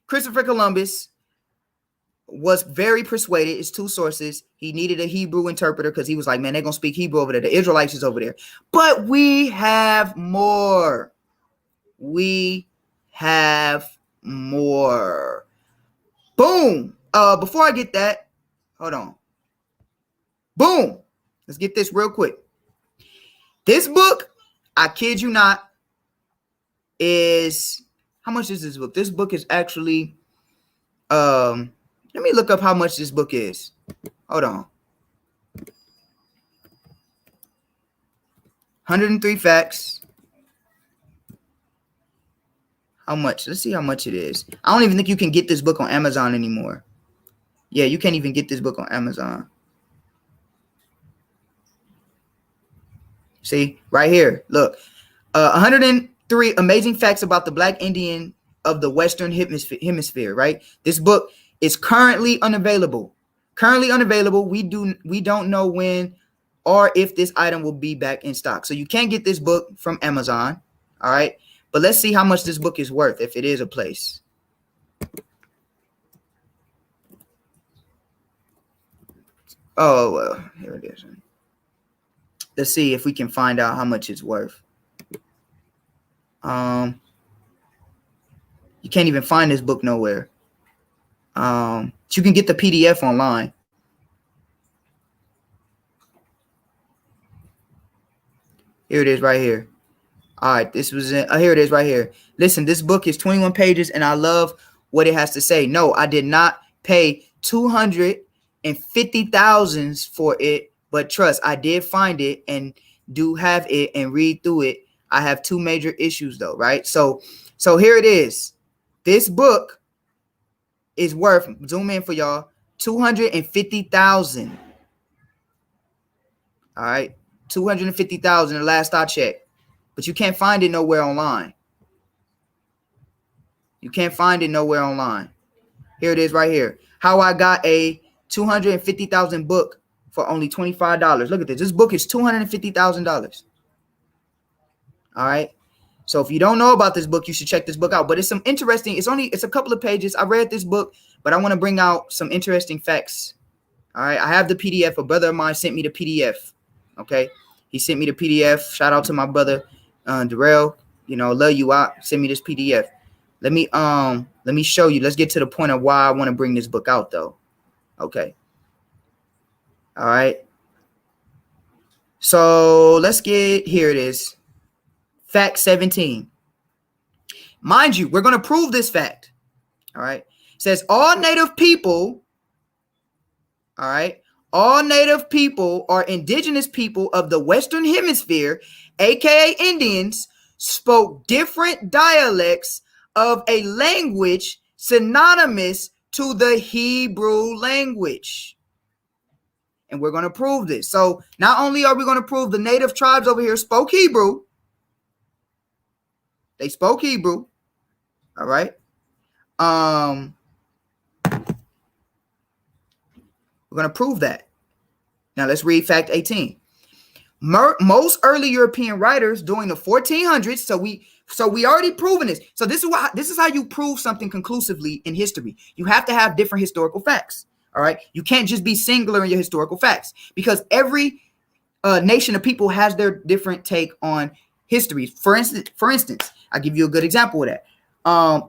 Christopher Columbus was very persuaded. It's two sources. He needed a Hebrew interpreter because he was like, man, they're going to speak Hebrew over there. The Israelites is over there. But we have more. We have more. Boom. Before I get that, hold on. Boom. Let's get this real quick. This book, I kid you not, is, how much is this book? This book is actually, let me look up how much this book is. Hold on. 103 facts. How much? Let's see how much it is. I don't even think you can get this book on Amazon anymore. Yeah, you can't even get this book on Amazon. See, right here. Look, 103 amazing facts about the Black Indian of the Western Hemisphere. Right. This book is currently unavailable. Currently unavailable. We don't know when or if this item will be back in stock. So you can't get this book from Amazon. All right. But let's see how much this book is worth if it is a place. Oh, well, here it is. Let's see if we can find out how much it's worth. You can't even find this book nowhere. You can get the PDF online. Here it is right here. All right, this was in, here it is right here. Listen, this book is 21 pages, and I love what it has to say. No, I did not pay $250,000 for it, but trust, I did find it and do have it and read through it. I have two major issues though, right? So here it is. This book is worth, zoom in for y'all, $250,000. All right, $250,000 the last I checked. But you can't find it nowhere online. You can't find it nowhere online. Here it is right here. How I got a $250,000 book for only $25. Look at this. This book is $250,000. All right. So if you don't know about this book, you should check this book out. But it's some interesting. It's a couple of pages. I read this book, but I want to bring out some interesting facts. All right. I have the PDF. A brother of mine sent me the PDF. Okay. He sent me the PDF. Shout out to my brother. Darrell, love you out. Send me this PDF. Let me show you. Let's get to the point of why I want to bring this book out though. Okay. All right. So let's get, here it is. Fact 17. Mind you, we're going to prove this fact. All right. It says all native people, all right, all native people or indigenous people of the Western Hemisphere, aka Indians, spoke different dialects of a language synonymous to the Hebrew language. And we're going to prove this. So not only are we going to prove the native tribes over here spoke Hebrew, they spoke Hebrew. All right. We're going to prove that. Now let's read fact 18. Most early European writers during the 1400s. So we already proven this. So this is how you prove something conclusively in history. You have to have different historical facts. All right. You can't just be singular in your historical facts because every nation of people has their different take on history. For instance, I'll give you a good example of that.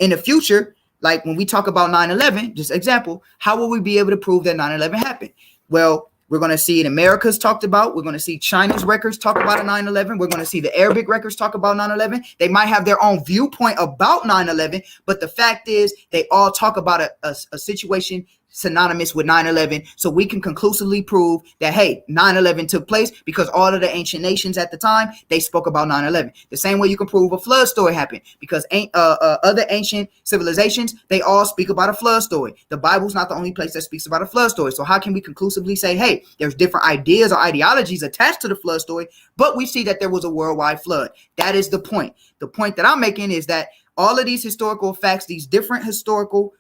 In the future, like when we talk about 9/11, just example, how will we be able to prove that 9/11 happened? Well, we're going to see in America's talked about. We're going to see China's records talk about a 9/11. We're going to see the Arabic records talk about 9/11. They might have their own viewpoint about 9/11, but the fact is they all talk about a situation synonymous with 9/11. So we can conclusively prove that, hey, 9/11 took place because all of the ancient nations at the time, they spoke about 9/11. The same way you can prove a flood story happened because other ancient civilizations, they all speak about a flood story. The Bible's not the only place that speaks about a flood story. So how can we conclusively say, hey, there's different ideas or ideologies attached to the flood story, but we see that there was a worldwide flood? That is the point. The point that I'm making is that all of these historical facts, these different historical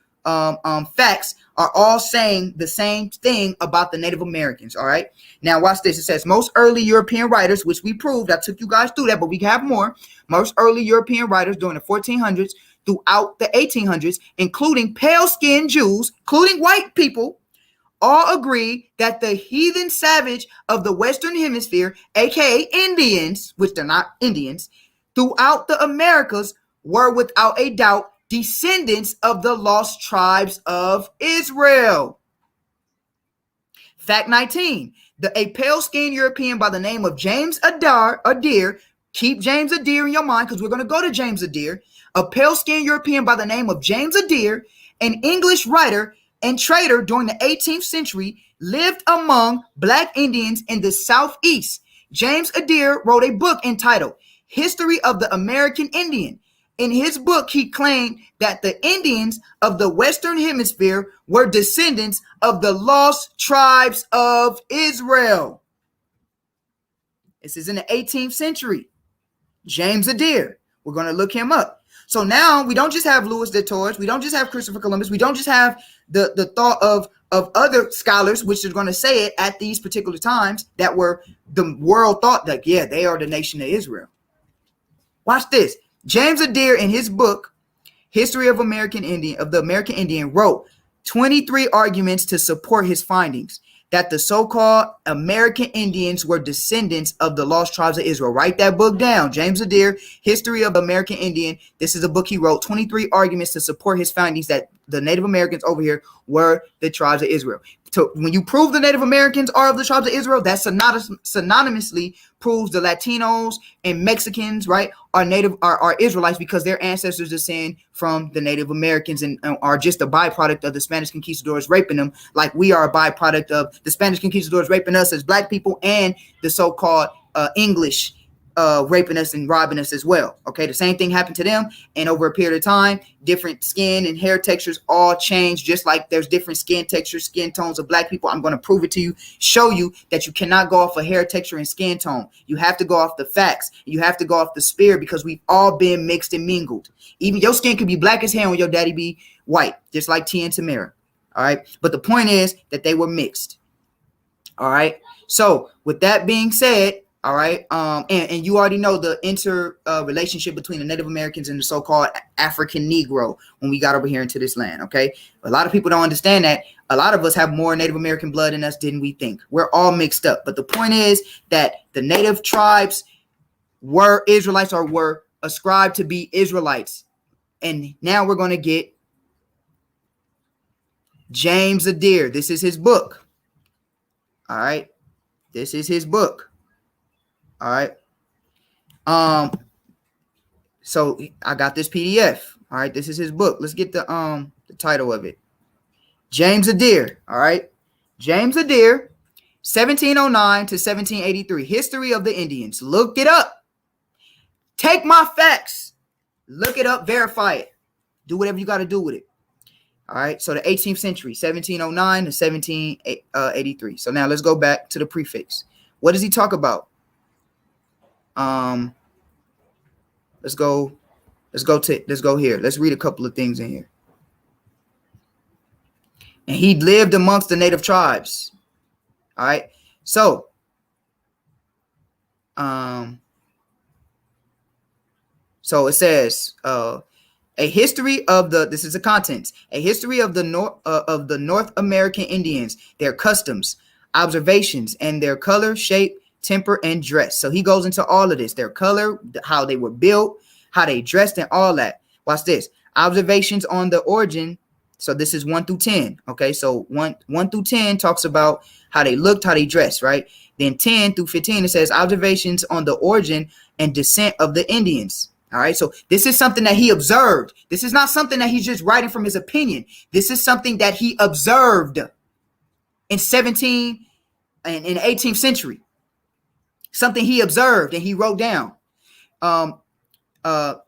facts are all saying the same thing about the Native Americans. All right. Now watch this. It says most early European writers, which we proved. I took you guys through that, but we have more. Most early European writers during the 1400s throughout the 1800s, including pale-skinned Jews, including white people, all agree that the heathen savage of the Western Hemisphere, aka Indians, which they're not Indians, throughout the Americas were without a doubt descendants of the lost tribes of Israel. Fact 19. A pale-skinned European by the name of James Adair, keep James Adair in your mind because we're going to go to James Adair. A pale-skinned European by the name of James Adair, an English writer and trader during the 18th century, lived among Black Indians in the Southeast. James Adair wrote a book entitled History of the American Indian. in his book, he claimed that the Indians of the Western Hemisphere were descendants of the lost tribes of Israel. This is in the 18th century. James Adair. We're going to look him up. So now we don't just have Louis de Torres. We don't just have Christopher Columbus. We don't just have the thought of other scholars, which are going to say it at these particular times, that were the world thought that, yeah, they are the nation of Israel. Watch this. James Adair, in his book, History of the American Indian, wrote 23 arguments to support his findings that the so-called American Indians were descendants of the lost tribes of Israel. Write that book down. James Adair, History of the American Indian. This is a book he wrote, 23 arguments to support his findings that the Native Americans over here were the tribes of Israel. So when you prove the Native Americans are of the tribes of Israel, that synonymously proves the Latinos and Mexicans, right, are Israelites, because their ancestors descend from the Native Americans and are just a byproduct of the Spanish conquistadors raping them, like we are a byproduct of the Spanish conquistadors raping us as black people and the so-called English raping us and robbing us as well. Okay, the same thing happened to them, and over a period of time, different skin and hair textures all change, just like there's different skin textures, skin tones of black people. I'm going to prove it to you, show you that you cannot go off of hair texture and skin tone. You have to go off the facts. You have to go off the spirit, because we've all been mixed and mingled. Even your skin could be black as hell when your daddy be white, just like T and Tamara. All right, but the point is that they were mixed. All right, so with that being said, all right, and you already know the relationship between the Native Americans and the so-called African Negro when we got over here into this land, okay? A lot of people don't understand that. A lot of us have more Native American blood in us than we think. We're all mixed up. But the point is that the Native tribes were Israelites, or were ascribed to be Israelites. And now we're going to get James Adair. This is his book. All right, this is his book. All right. So I got this PDF. All right, this is his book. Let's get the title of it. James Adair. All right. James Adair, 1709 to 1783. History of the Indians. Look it up. Take my facts. Look it up. Verify it. Do whatever you got to do with it. All right. So the 18th century, 1709 to 1783. So now let's go back to the prefix. What does he talk about? Let's go here. Let's read a couple of things in here. And he lived amongst the native tribes. All right. So, so it says, a history of the, this is the contents, a history of the North American Indians, their customs, observations, and their color, shape, temper, and dress. So he goes into all of this, their color, how they were built, how they dressed, and all that. Watch this. Observations on the origin. So this is 1 through 10. Okay, so 1 through 10 talks about how they looked, how they dressed, right? Then 10 through 15, it says observations on the origin and descent of the Indians. All right, so this is something that he observed. This is not something that he's just writing from his opinion. This is something that he observed in in the 18th century. Something he observed and he wrote down.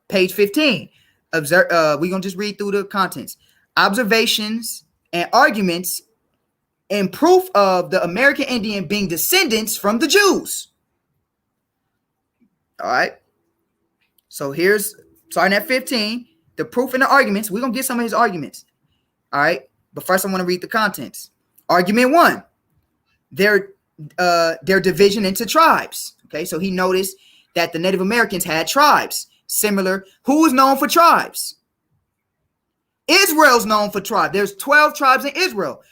Page 15. We're gonna just read through the contents. Observations and arguments and proof of the American Indian being descendants from the Jews. All right. So here's starting at 15. The proof and the arguments. We're gonna get some of his arguments. All right. But first, I want to read the contents. Argument 1. Their division into tribes. Okay, so he noticed that the Native Americans had tribes similar. Who is known for tribes? Israel's known for tribes. There's 12 tribes in Israel.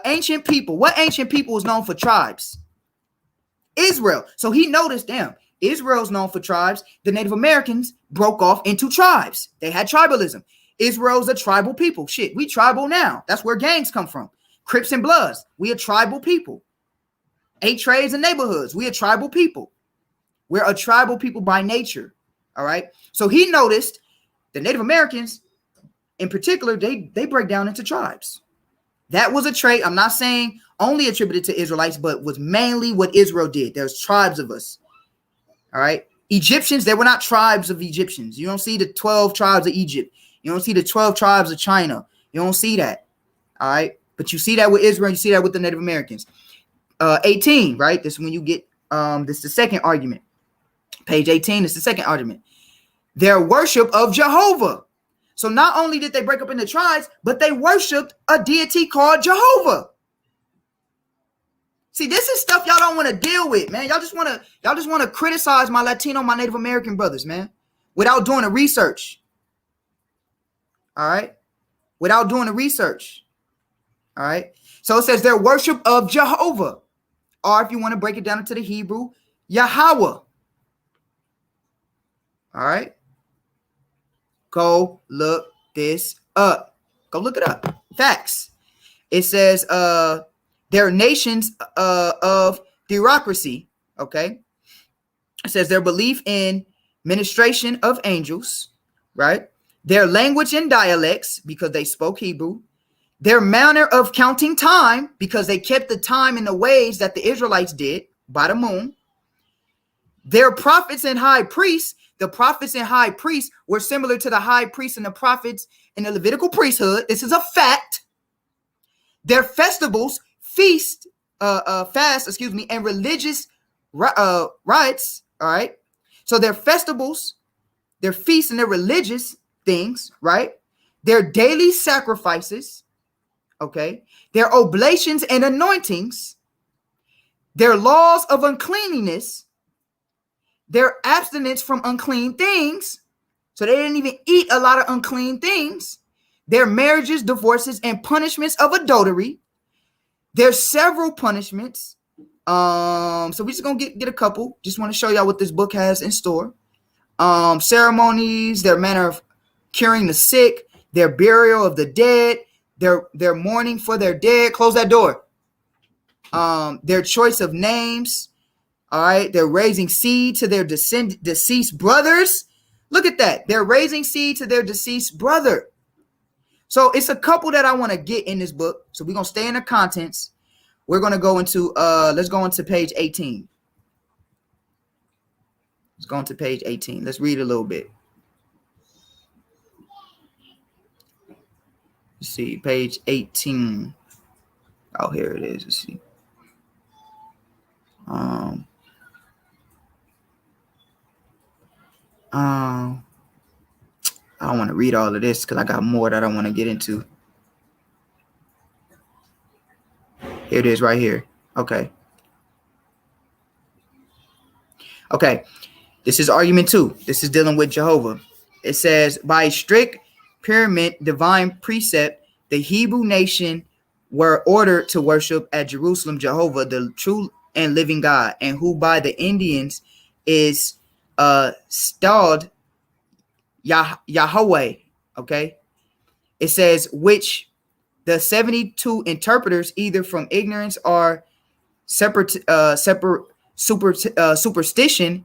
Ancient people. What ancient people is known for tribes? Israel. So he noticed, damn, Israel's known for tribes. The Native Americans broke off into tribes. They had tribalism. Israel's a tribal people. Shit, we tribal now. That's where gangs come from. Crips and Bloods. We a tribal people. 8 trades and neighborhoods. We a tribal people. We're a tribal people by nature. All right. So he noticed the Native Americans in particular, they break down into tribes. That was a trait. I'm not saying only attributed to Israelites, but was mainly what Israel did. There's tribes of us. All right. Egyptians, they were not tribes of Egyptians. You don't see the 12 tribes of Egypt. You don't see the 12 tribes of China. You don't see that. All right. But you see that with Israel. You see that with the Native Americans. 18, right? This is when you get, this is the second argument. Page 18 is the second argument. Their worship of Jehovah. So not only did they break up into tribes, but they worshiped a deity called Jehovah. See, this is stuff y'all don't want to deal with, man. Y'all just want to criticize my Latino, my Native American brothers, man, without doing the research. All right? Without doing the research. All right? So it says their worship of Jehovah. Or if you want to break it down into the Hebrew, Yahweh. All right? Go look this up. Go look it up. Facts. It says their nations of theocracy. Okay. It says their belief in ministration of angels. Right. Their language and dialects, because they spoke Hebrew. Their manner of counting time, because they kept the time in the ways that the Israelites did by the moon. Their prophets and high priests. The prophets and high priests were similar to the high priests and the prophets in the Levitical priesthood. This is a fact. Their festivals, fast, and religious rites. All right. So their festivals, their feasts, and their religious things, right? Their daily sacrifices. Okay. Their oblations and anointings. Their laws of uncleanliness. Their abstinence from unclean things. So they didn't even eat a lot of unclean things. Their marriages, divorces, and punishments of adultery. There's several punishments. So we're just gonna get a couple. Just want to show y'all what this book has in store. Ceremonies, their manner of curing the sick, their burial of the dead, their mourning for their dead. Close that door. Their choice of names. All right, they're raising seed to their deceased brothers. Look at that. They're raising seed to their deceased brother. So it's a couple that I want to get in this book. So we're going to stay in the contents. We're going to go into, let's go into page 18. Let's go into page 18. Let's read a little bit. Let's see, page 18. Oh, here it is. Let's see. I don't want to read all of this because I got more that I want to get into. Here it is right here. Okay. Okay. This is argument 2. This is dealing with Jehovah. It says, by a strict pyramid divine precept, the Hebrew nation were ordered to worship at Jerusalem Jehovah, the true and living God, and who by the Indians is styled Yahweh. Okay. It says, which the 72 interpreters, either from ignorance or superstition,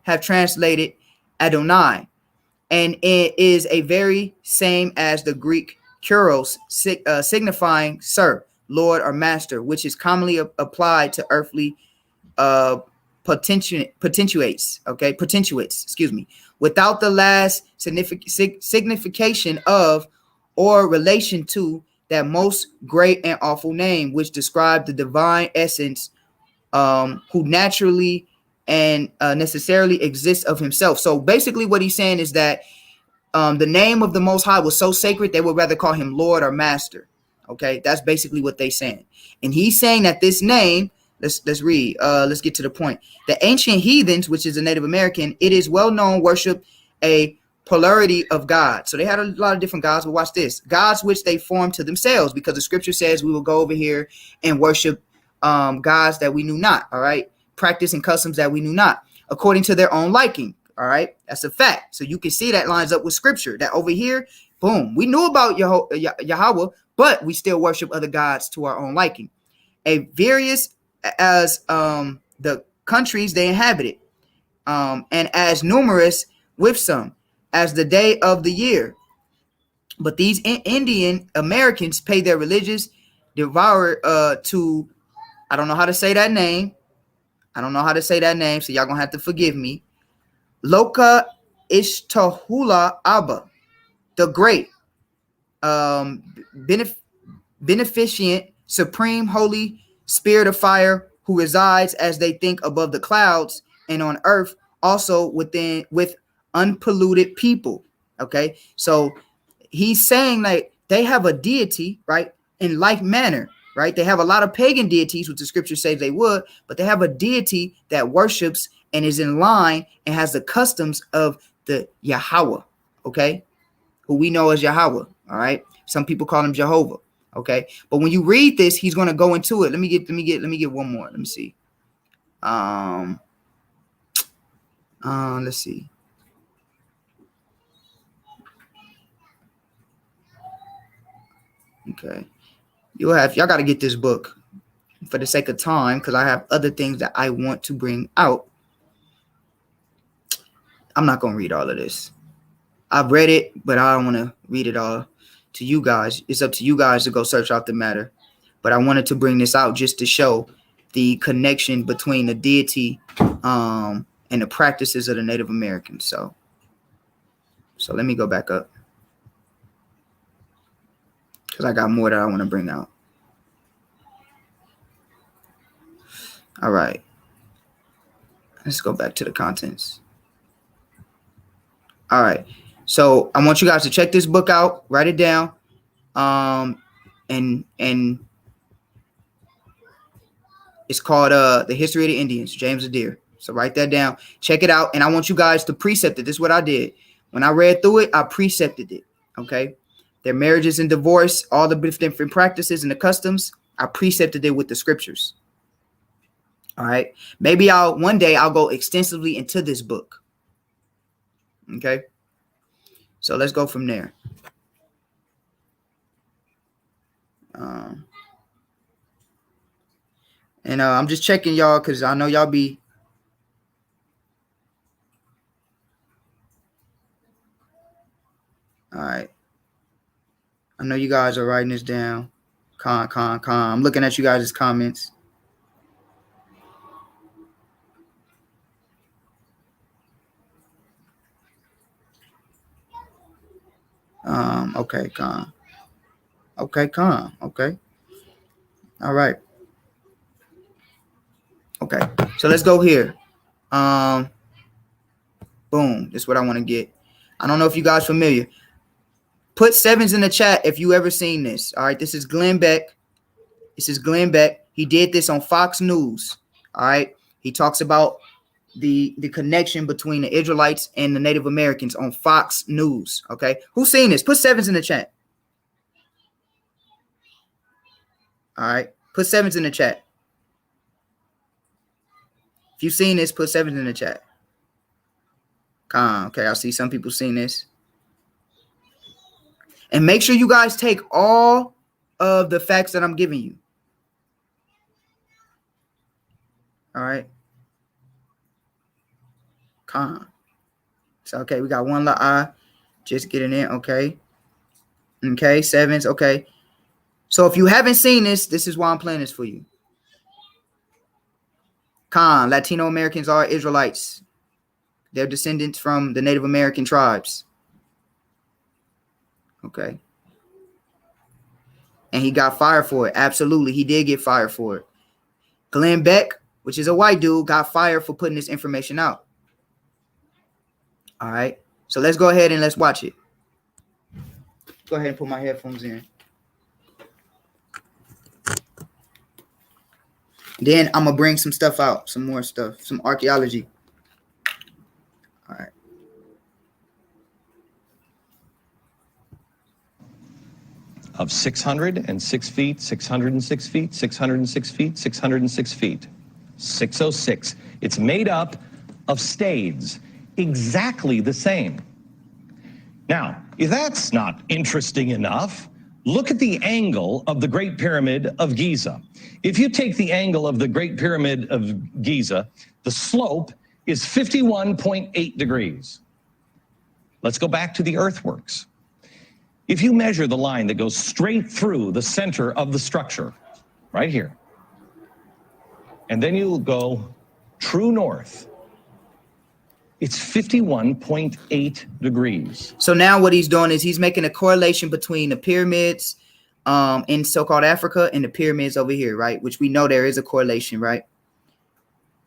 have translated Adonai, and it is a very same as the Greek kuros, signifying sir, lord, or master, which is commonly applied to earthly potentiates, excuse me, without the last signification of or relation to that most great and awful name, which described the divine essence, who naturally and necessarily exists of himself. So basically what he's saying is that the name of the Most High was so sacred, they would rather call him Lord or Master. Okay, that's basically what they're saying. And he's saying that this name, let's read, let's get to the point. The ancient heathens, which is a Native American, it is well known, worship a plurality of gods. So they had a lot of different gods, but watch this. Gods which they formed to themselves, because the scripture says we will go over here and worship gods that we knew not. All right. Practice and customs that we knew not, according to their own liking. All right. That's a fact. So you can see that lines up with scripture, that over here, boom, we knew about Yahweh, but we still worship other gods to our own liking. A various as the countries they inhabited, and as numerous with some as the day of the year. But these Indian Americans pay their religious devour to, I don't know how to say that name. So y'all gonna have to forgive me. Loka Ishtahula Abba, the great, beneficent, supreme, holy spirit of fire, who resides as they think above the clouds and on earth, also with unpolluted people. Okay, so he's saying that they have a deity, right, in like manner, right? They have a lot of pagan deities, which the scripture says they would, but they have a deity that worships and is in line and has the customs of the Yahweh, okay, who we know as Yahweh. All right, some people call him Jehovah. Okay, but when you read this, he's going to go into it. Let me get one more. Let me see. Let's see. Okay, y'all got to get this book for the sake of time, because I have other things that I want to bring out. I'm not going to read all of this. I've read it, but I don't want to read it all to you guys. It's up to you guys to go search out the matter. But I wanted to bring this out just to show the connection between the deity and the practices of the Native Americans. So let me go back up, because I got more that I want to bring out. All right. Let's go back to the contents. All right. So I want you guys to check this book out, write it down. And it's called The History of the Indians, James Adair. So write that down, check it out. And I want you guys to precept it. This is what I did. When I read through it, I precepted it. Okay. Their marriages and divorce, all the different practices and the customs, I precepted it with the scriptures. All right. Maybe one day I'll go extensively into this book. Okay. So let's go from there. And I'm just checking y'all, because I know y'all be. All right. I know you guys are writing this down. I'm looking at you guys' comments. Okay, okay. All right. Okay, so let's go here. Boom. This is what I want to get. I don't know if you guys familiar. Put sevens in the chat if you ever seen this. All right, this is Glenn Beck. He did this on Fox News. All right, he talks about the connection between the Israelites and the Native Americans on Fox News. Okay, who's seen this? Put sevens in the chat. All right, put sevens in the chat. If you've seen this, put sevens in the chat. Okay, I see some people seen this. And make sure you guys take all of the facts that I'm giving you. All right. So, okay, we got one la just getting in. Okay. Okay, sevens. Okay. So if you haven't seen this, this is why I'm playing this for you. Latino Americans are Israelites. They're descendants from the Native American tribes. Okay. And he got fired for it. Absolutely. He did get fired for it. Glenn Beck, which is a white dude, got fired for putting this information out. All right. So let's go ahead and let's watch it. Go ahead and put my headphones in. Then I'm going to bring some stuff out, some more stuff, some archaeology. All right. Of 606 feet, 606 feet, 606 feet, 606 feet, 606. It's made up of stades, exactly the same. Now, if that's not interesting enough, look at the angle of the Great Pyramid of Giza. If you take the angle of the Great Pyramid of Giza, the slope is 51.8 degrees. Let's go back to the earthworks. If you measure the line that goes straight through the center of the structure, right here, and then you'll go true north, It's 51.8 degrees. So now what he's doing is he's making a correlation between the pyramids in so-called Africa and the pyramids over here, right? Which we know there is a correlation, right?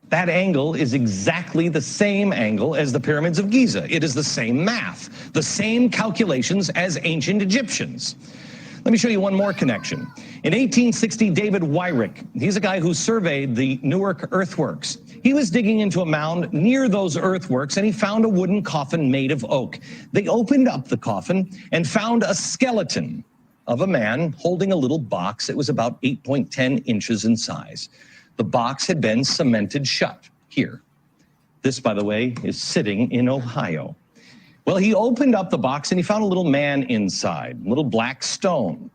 That angle is exactly the same angle as the pyramids of Giza. It is the same math, the same calculations as ancient Egyptians. Let me show you one more connection. In 1860, David Wyrick, he's a guy who surveyed the Newark earthworks. He was digging into a mound near those earthworks and he found a wooden coffin made of oak. They opened up the coffin and found a skeleton of a man holding a little box that was about 8.10 inches in size. The box had been cemented shut here. This, by the way, is sitting in Ohio. Well, he opened up the box and he found a little man inside, a little black stone.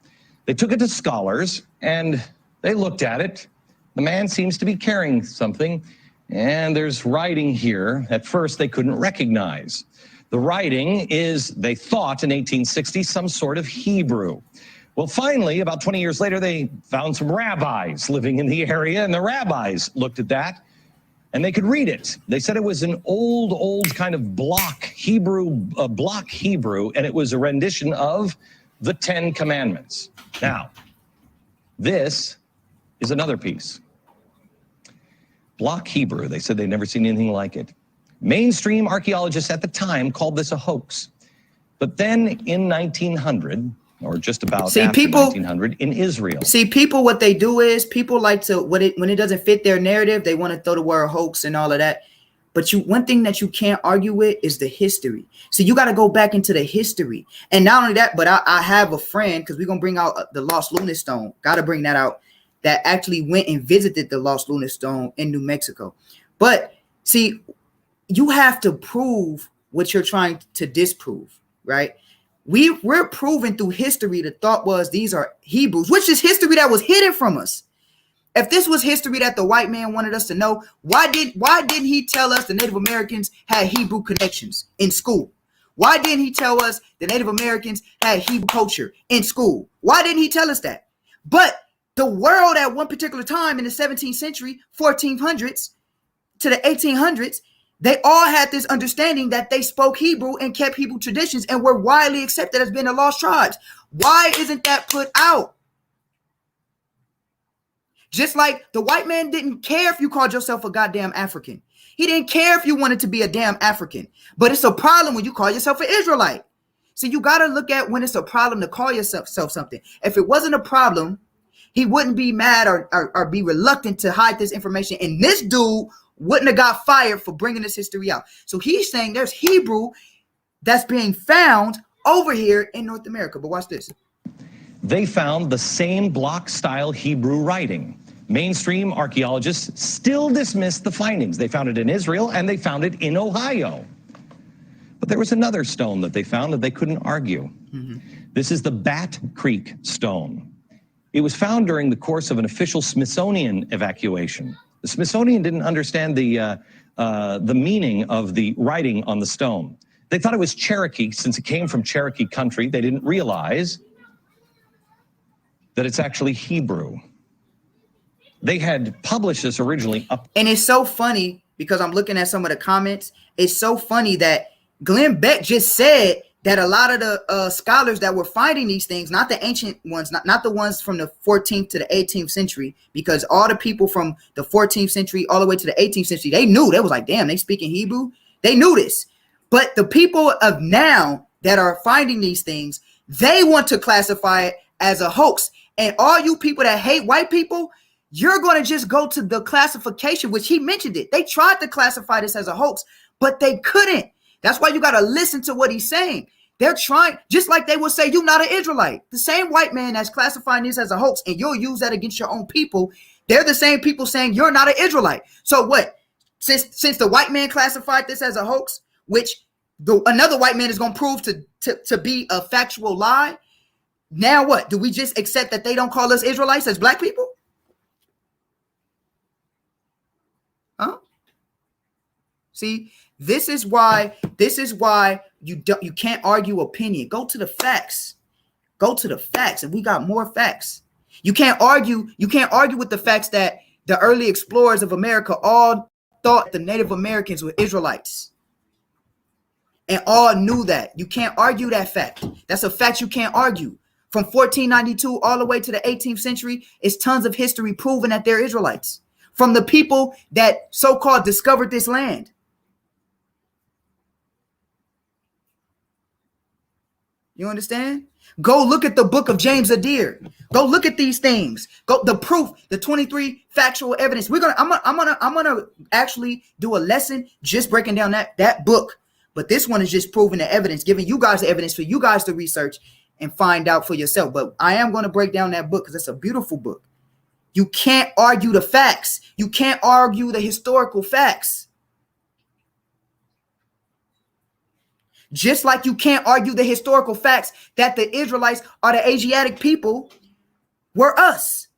They took it to scholars and they looked at it. The man seems to be carrying something, and there's writing here at first they couldn't recognize. The writing is, they thought in 1860, some sort of Hebrew. Well, finally, about 20 years later, they found some rabbis living in the area, and the rabbis looked at that, and they could read it. They said it was an old kind of block Hebrew, and it was a rendition of the Ten Commandments. Now, this is another piece. Block Hebrew, they said they'd never seen anything like it. Mainstream archaeologists at the time called this a hoax. But then in 1900, or just about after 1900, in Israel. See, people, what they do is people like to, when it doesn't fit their narrative, they want to throw the word hoax and all of that. But one thing that you can't argue with is the history. So you got to go back into the history. And not only that, but I have a friend, because we're going to bring out the Lost Lunar Stone. Got to bring that out. That actually went and visited the Lost Lunar Stone in New Mexico. But see, you have to prove what you're trying to disprove, right? We're proving through history. The thought was these are Hebrews, which is history that was hidden from us. If this was history that the white man wanted us to know, why didn't he tell us the Native Americans had Hebrew connections in school? Why didn't he tell us the Native Americans had Hebrew culture in school? Why didn't he tell us that? But the world at one particular time in the 17th century, 1400s to the 1800s, they all had this understanding that they spoke Hebrew and kept Hebrew traditions and were widely accepted as being the lost tribes. Why isn't that put out? Just like the white man didn't care if you called yourself a goddamn African. He didn't care if you wanted to be a damn African. But it's a problem when you call yourself an Israelite. So you got to look at when it's a problem to call yourself something. If it wasn't a problem, he wouldn't be mad or be reluctant to hide this information. And this dude wouldn't have got fired for bringing this history out. So he's saying there's Hebrew that's being found over here in North America. But watch this. They found the same block-style Hebrew writing. Mainstream archaeologists still dismiss the findings. They found it in Israel and they found it in Ohio. But there was another stone that they found that they couldn't argue. Mm-hmm. This is the Bat Creek stone. It was found during the course of an official Smithsonian evacuation. The Smithsonian didn't understand the meaning of the writing on the stone. They thought it was Cherokee since it came from Cherokee country. They didn't realize that it's actually Hebrew. They had published this originally up. And it's so funny because I'm looking at some of the comments. It's so funny that Glenn Beck just said that a lot of the scholars that were finding these things, not the ancient ones, not the ones from the 14th to the 18th century, because all the people from the 14th century all the way to the 18th century, they knew. They was like, damn, they speaking Hebrew. They knew this. But the people of now that are finding these things, they want to classify it as a hoax. And all you people that hate white people, you're going to just go to the classification, which he mentioned it. They tried to classify this as a hoax, but they couldn't. That's why you got to listen to what he's saying. They're trying, just like they would say, you're not an Israelite. The same white man that's classifying this as a hoax, and you'll use that against your own people. They're the same people saying you're not an Israelite. So what? Since the white man classified this as a hoax, which another white man is going to prove to be a factual lie, now what? Do we just accept that they don't call us Israelites as black people? Huh? See, this is why you can't argue opinion. Go to the facts. Go to the facts, and we got more facts. You can't argue with the facts that the early explorers of America all thought the Native Americans were Israelites. And all knew that. You can't argue that fact. That's a fact you can't argue. From 1492 all the way to the 18th century, it's tons of history proving that they're Israelites. From the people that so-called discovered this land. You understand? Go look at the book of James Adair. Go look at these things. Go the proof, the 23 factual evidence. I'm gonna actually do a lesson just breaking down that book. But this one is just proving the evidence, giving you guys the evidence for you guys to research and find out for yourself. But I am going to break down that book because it's a beautiful book. You can't argue the facts. You can't argue the historical facts. Just like you can't argue the historical facts that the Israelites or the Asiatic people were us.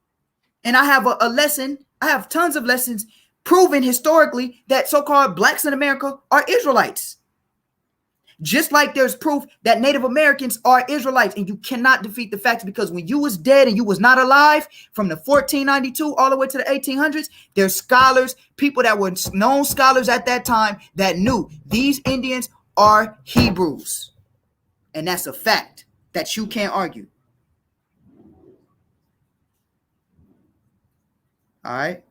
And I have a lesson. I have tons of lessons proving historically that so-called blacks in America are Israelites. Just like there's proof that Native Americans are Israelites, and you cannot defeat the facts, because when you was dead and you was not alive from the 1492 all the way to the 1800s, there's scholars, people that were known scholars at that time that knew these Indians are Hebrews. And that's a fact that you can't argue. All right.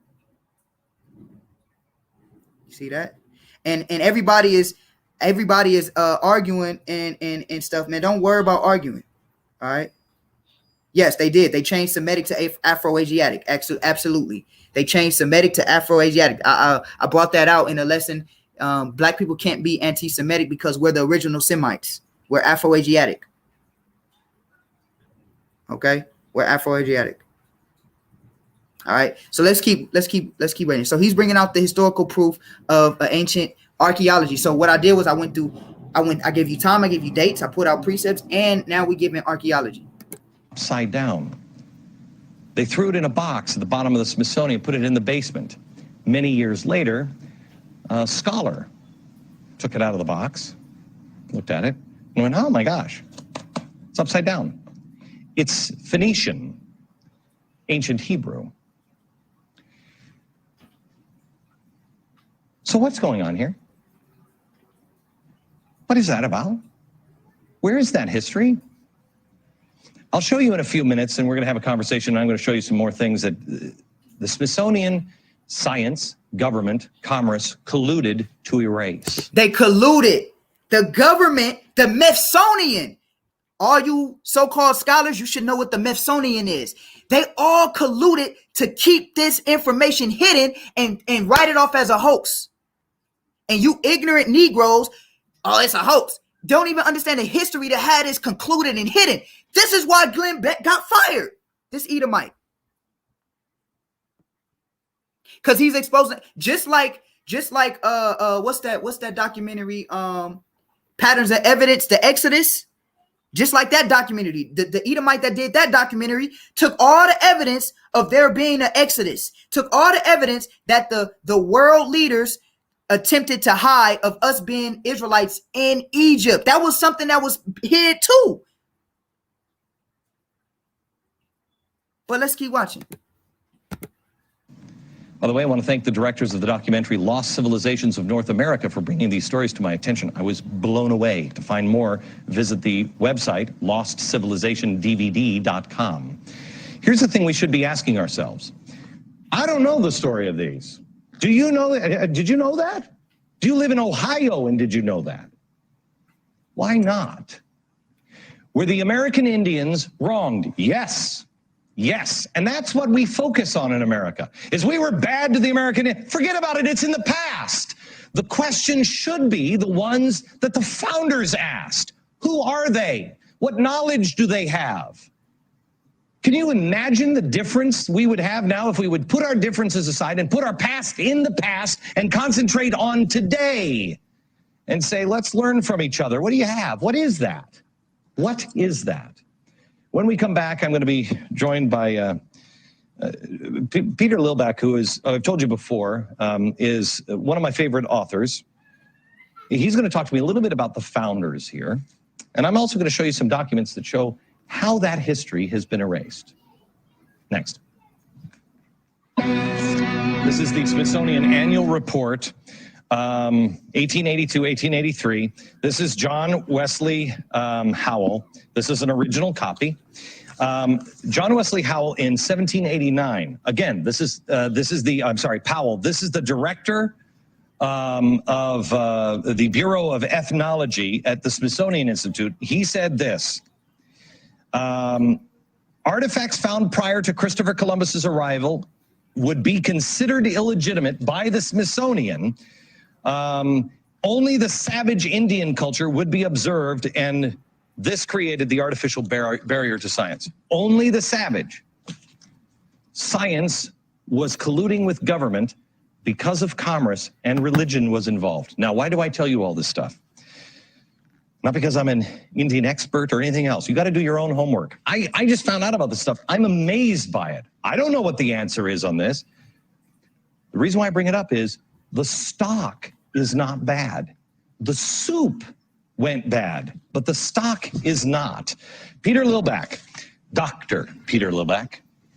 You see that? And everybody is arguing and stuff, man. Don't worry about arguing. All right. Yes, they did. They changed Semitic to Afro-Asiatic. Absolutely. They changed Semitic to Afro-Asiatic. I brought that out in a lesson. Black people can't be anti-Semitic because we're the original Semites. We're Afro-Asiatic. Okay? We're Afro-Asiatic. All right. So let's keep reading. So he's bringing out the historical proof of ancient archaeology. So what I did was I gave you time, I gave you dates, I put out precepts, and now we give in archaeology. Upside down. They threw it in a box at the bottom of the Smithsonian, put it in the basement. Many years later, a scholar took it out of the box, looked at it, and went, oh my gosh, it's upside down. It's Phoenician, ancient Hebrew. So what's going on here? What is that about? Where is that history? I'll show you in a few minutes, and we're going to have a conversation, and I'm going to show you some more things that the Smithsonian, science, government, commerce colluded to erase. They colluded. The government, the Smithsonian. All you so-called scholars, you should know what the Smithsonian is. They all colluded to keep this information hidden and write it off as a hoax. And you ignorant Negroes, oh, it's a hoax. Don't even understand the history that had this concluded and hidden. This is why Glenn Beck got fired. This Edomite. Because he's exposing, just like what's that documentary? Patterns of Evidence, the Exodus. Just like that documentary, the Edomite that did that documentary took all the evidence of there being an Exodus, took all the evidence that the world leaders attempted to hide of us being Israelites in Egypt. That was something that was hid too. But let's keep watching. By the way, I want to thank the directors of the documentary Lost Civilizations of North America for bringing these stories to my attention. I was blown away. To find more, visit the website lostcivilizationdvd.com. Here's the thing we should be asking ourselves. I don't know the story of these. Do you know that? Did you know that? Do you live in Ohio and did you know that? Why not? Were the American Indians wronged? Yes. Yes, and that's what we focus on in America, is we were bad to the American. Forget about it, it's in the past. The question should be the ones that the founders asked. Who are they? What knowledge do they have? Can you imagine the difference we would have now if we would put our differences aside and put our past in the past and concentrate on today and say, let's learn from each other. What do you have? What is that? What is that? When we come back, I'm going to be joined by Peter Lilbeck, who is, I've told you before, is one of my favorite authors. He's going to talk to me a little bit about the founders here. And I'm also going to show you some documents that show how that history has been erased. Next. This is the Smithsonian annual report 1882, 1883. This is John Wesley Howell. This is an original copy. John Wesley Howell in 1789. Again, this is Powell. This is the director of the Bureau of Ethnology at the Smithsonian Institute. He said this: artifacts found prior to Christopher Columbus's arrival would be considered illegitimate by the Smithsonian. Only the savage Indian culture would be observed, and this created the artificial barrier to science. Only the savage. Science was colluding with government because of commerce, and religion was involved. Now, why do I tell you all this stuff? Not because I'm an Indian expert or anything else. You got to do your own homework. I just found out about this stuff. I'm amazed by it. I don't know what the answer is on this. The reason why I bring it up is the stock is not bad. The soup went bad, but the stock is not. Peter Lilback, Dr. Peter Lilback.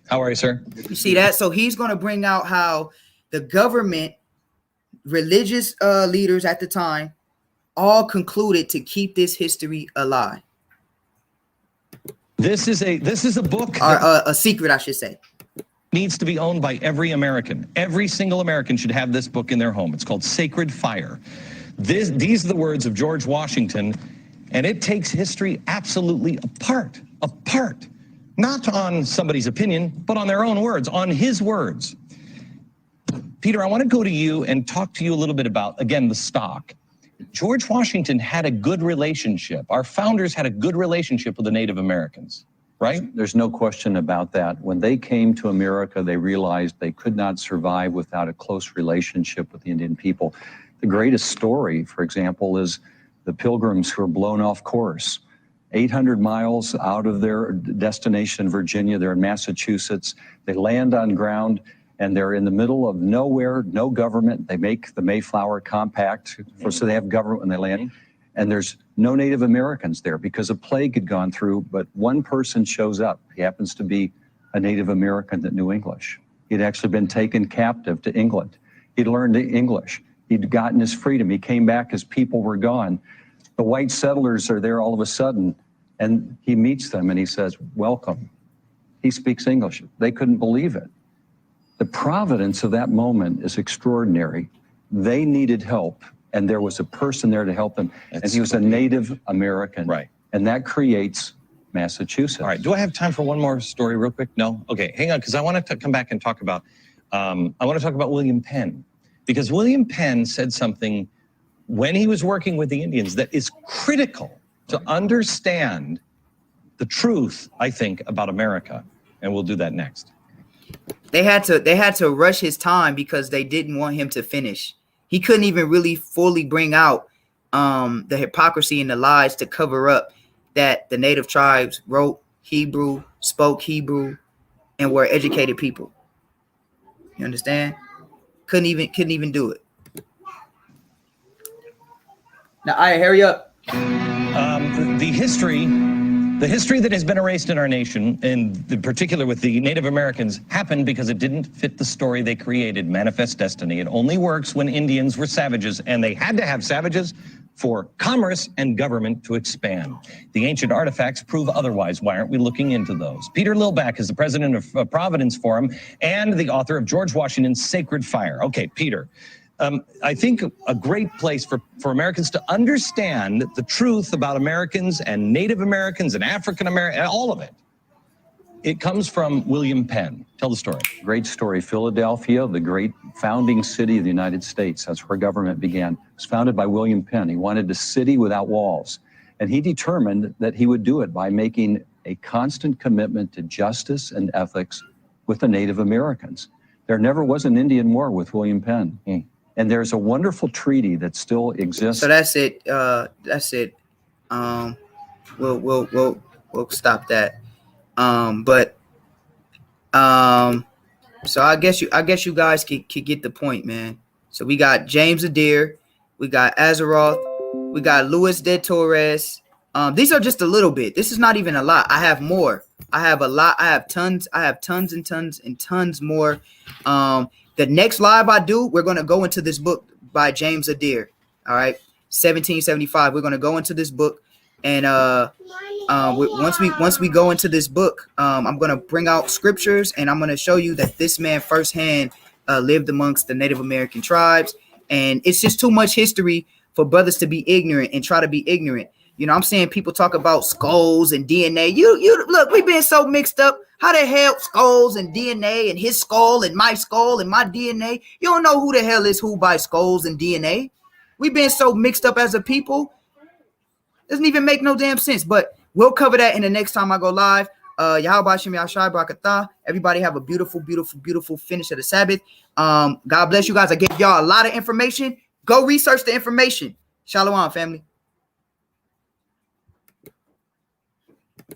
How are you, sir? You see that? So he's going to bring out how the government, religious leaders at the time, all concluded to keep this history alive. This is a book, or a secret, I should say. Needs to be owned by every American. Every single American should have this book in their home. It's called Sacred Fire. These are the words of George Washington, and it takes history absolutely apart. Not on somebody's opinion, but on their own words, on his words. Peter, I want to go to you and talk to you a little bit about, again, the stock. George Washington had a good relationship. Our founders had a good relationship with the Native Americans, right? There's no question about that. When they came to America, they realized they could not survive without a close relationship with the Indian people. The greatest story, for example, is the Pilgrims who were blown off course. 800 miles out of their destination in Virginia, they're in Massachusetts. They land on ground and they're in the middle of nowhere, no government. They make the Mayflower Compact, so they have government when they land. And there's no Native Americans there because a plague had gone through, but one person shows up. He happens to be a Native American that knew English. He'd actually been taken captive to England. He'd learned English. He'd gotten his freedom. He came back, his people were gone. The white settlers are there all of a sudden, and he meets them and he says, welcome. He speaks English. They couldn't believe it. The providence of that moment is extraordinary. They needed help, and there was a person there to help them, and he was a Native American. Right. And that creates Massachusetts. All right, do I have time for one more story real quick? No? Okay, hang on, because I want to come back and talk about, William Penn. Because William Penn said something when he was working with the Indians that is critical to understand the truth, I think, about America. And we'll do that next. They had to rush his time because they didn't want him to finish. He couldn't even really fully bring out the hypocrisy and the lies to cover up that the native tribes wrote Hebrew, spoke Hebrew, and were educated people. You understand? Couldn't even do it. Now, all right, hurry up. The history that has been erased in our nation, in particular with the Native Americans, happened because it didn't fit the story they created, Manifest Destiny. It only works when Indians were savages, and they had to have savages for commerce and government to expand. The ancient artifacts prove otherwise. Why aren't we looking into those? Peter Lilback is the president of Providence Forum and the author of George Washington's Sacred Fire. Okay, Peter. I think a great place for Americans to understand the truth about Americans and Native Americans and African Americans, all of it. It comes from William Penn. Tell the story. Great story. Philadelphia, the great founding city of the United States. That's where government began. It was founded by William Penn. He wanted a city without walls. And he determined that he would do it by making a constant commitment to justice and ethics with the Native Americans. There never was an Indian war with William Penn. And there's a wonderful treaty that still exists. So that's it. We'll stop that. So I guess you guys could get the point, man. So we got James Adair, we got Azeroth, we got Luis de Torres. These are just a little bit. This is not even a lot. I have more. I have a lot. I have tons and tons more. The next live I do, we're going to go into this book by James Adair. All right, 1775. We're gonna go into this book, and once we go into this book, I'm gonna bring out scriptures, and I'm gonna show you that this man firsthand lived amongst the Native American tribes, and it's just too much history for brothers to be ignorant and try to be ignorant. You know, I'm saying people talk about skulls and DNA. You look, we've been so mixed up. How the hell skulls and DNA and his skull and my DNA? You don't know who the hell is who by skulls and DNA. We've been so mixed up as a people. Doesn't even make no damn sense. But we'll cover that in the next time I go live. Yahweh Shem Yahshai Barakatah. Everybody have a beautiful, beautiful, beautiful finish of the Sabbath. God bless you guys. I gave y'all a lot of information. Go research the information. Shalom, family.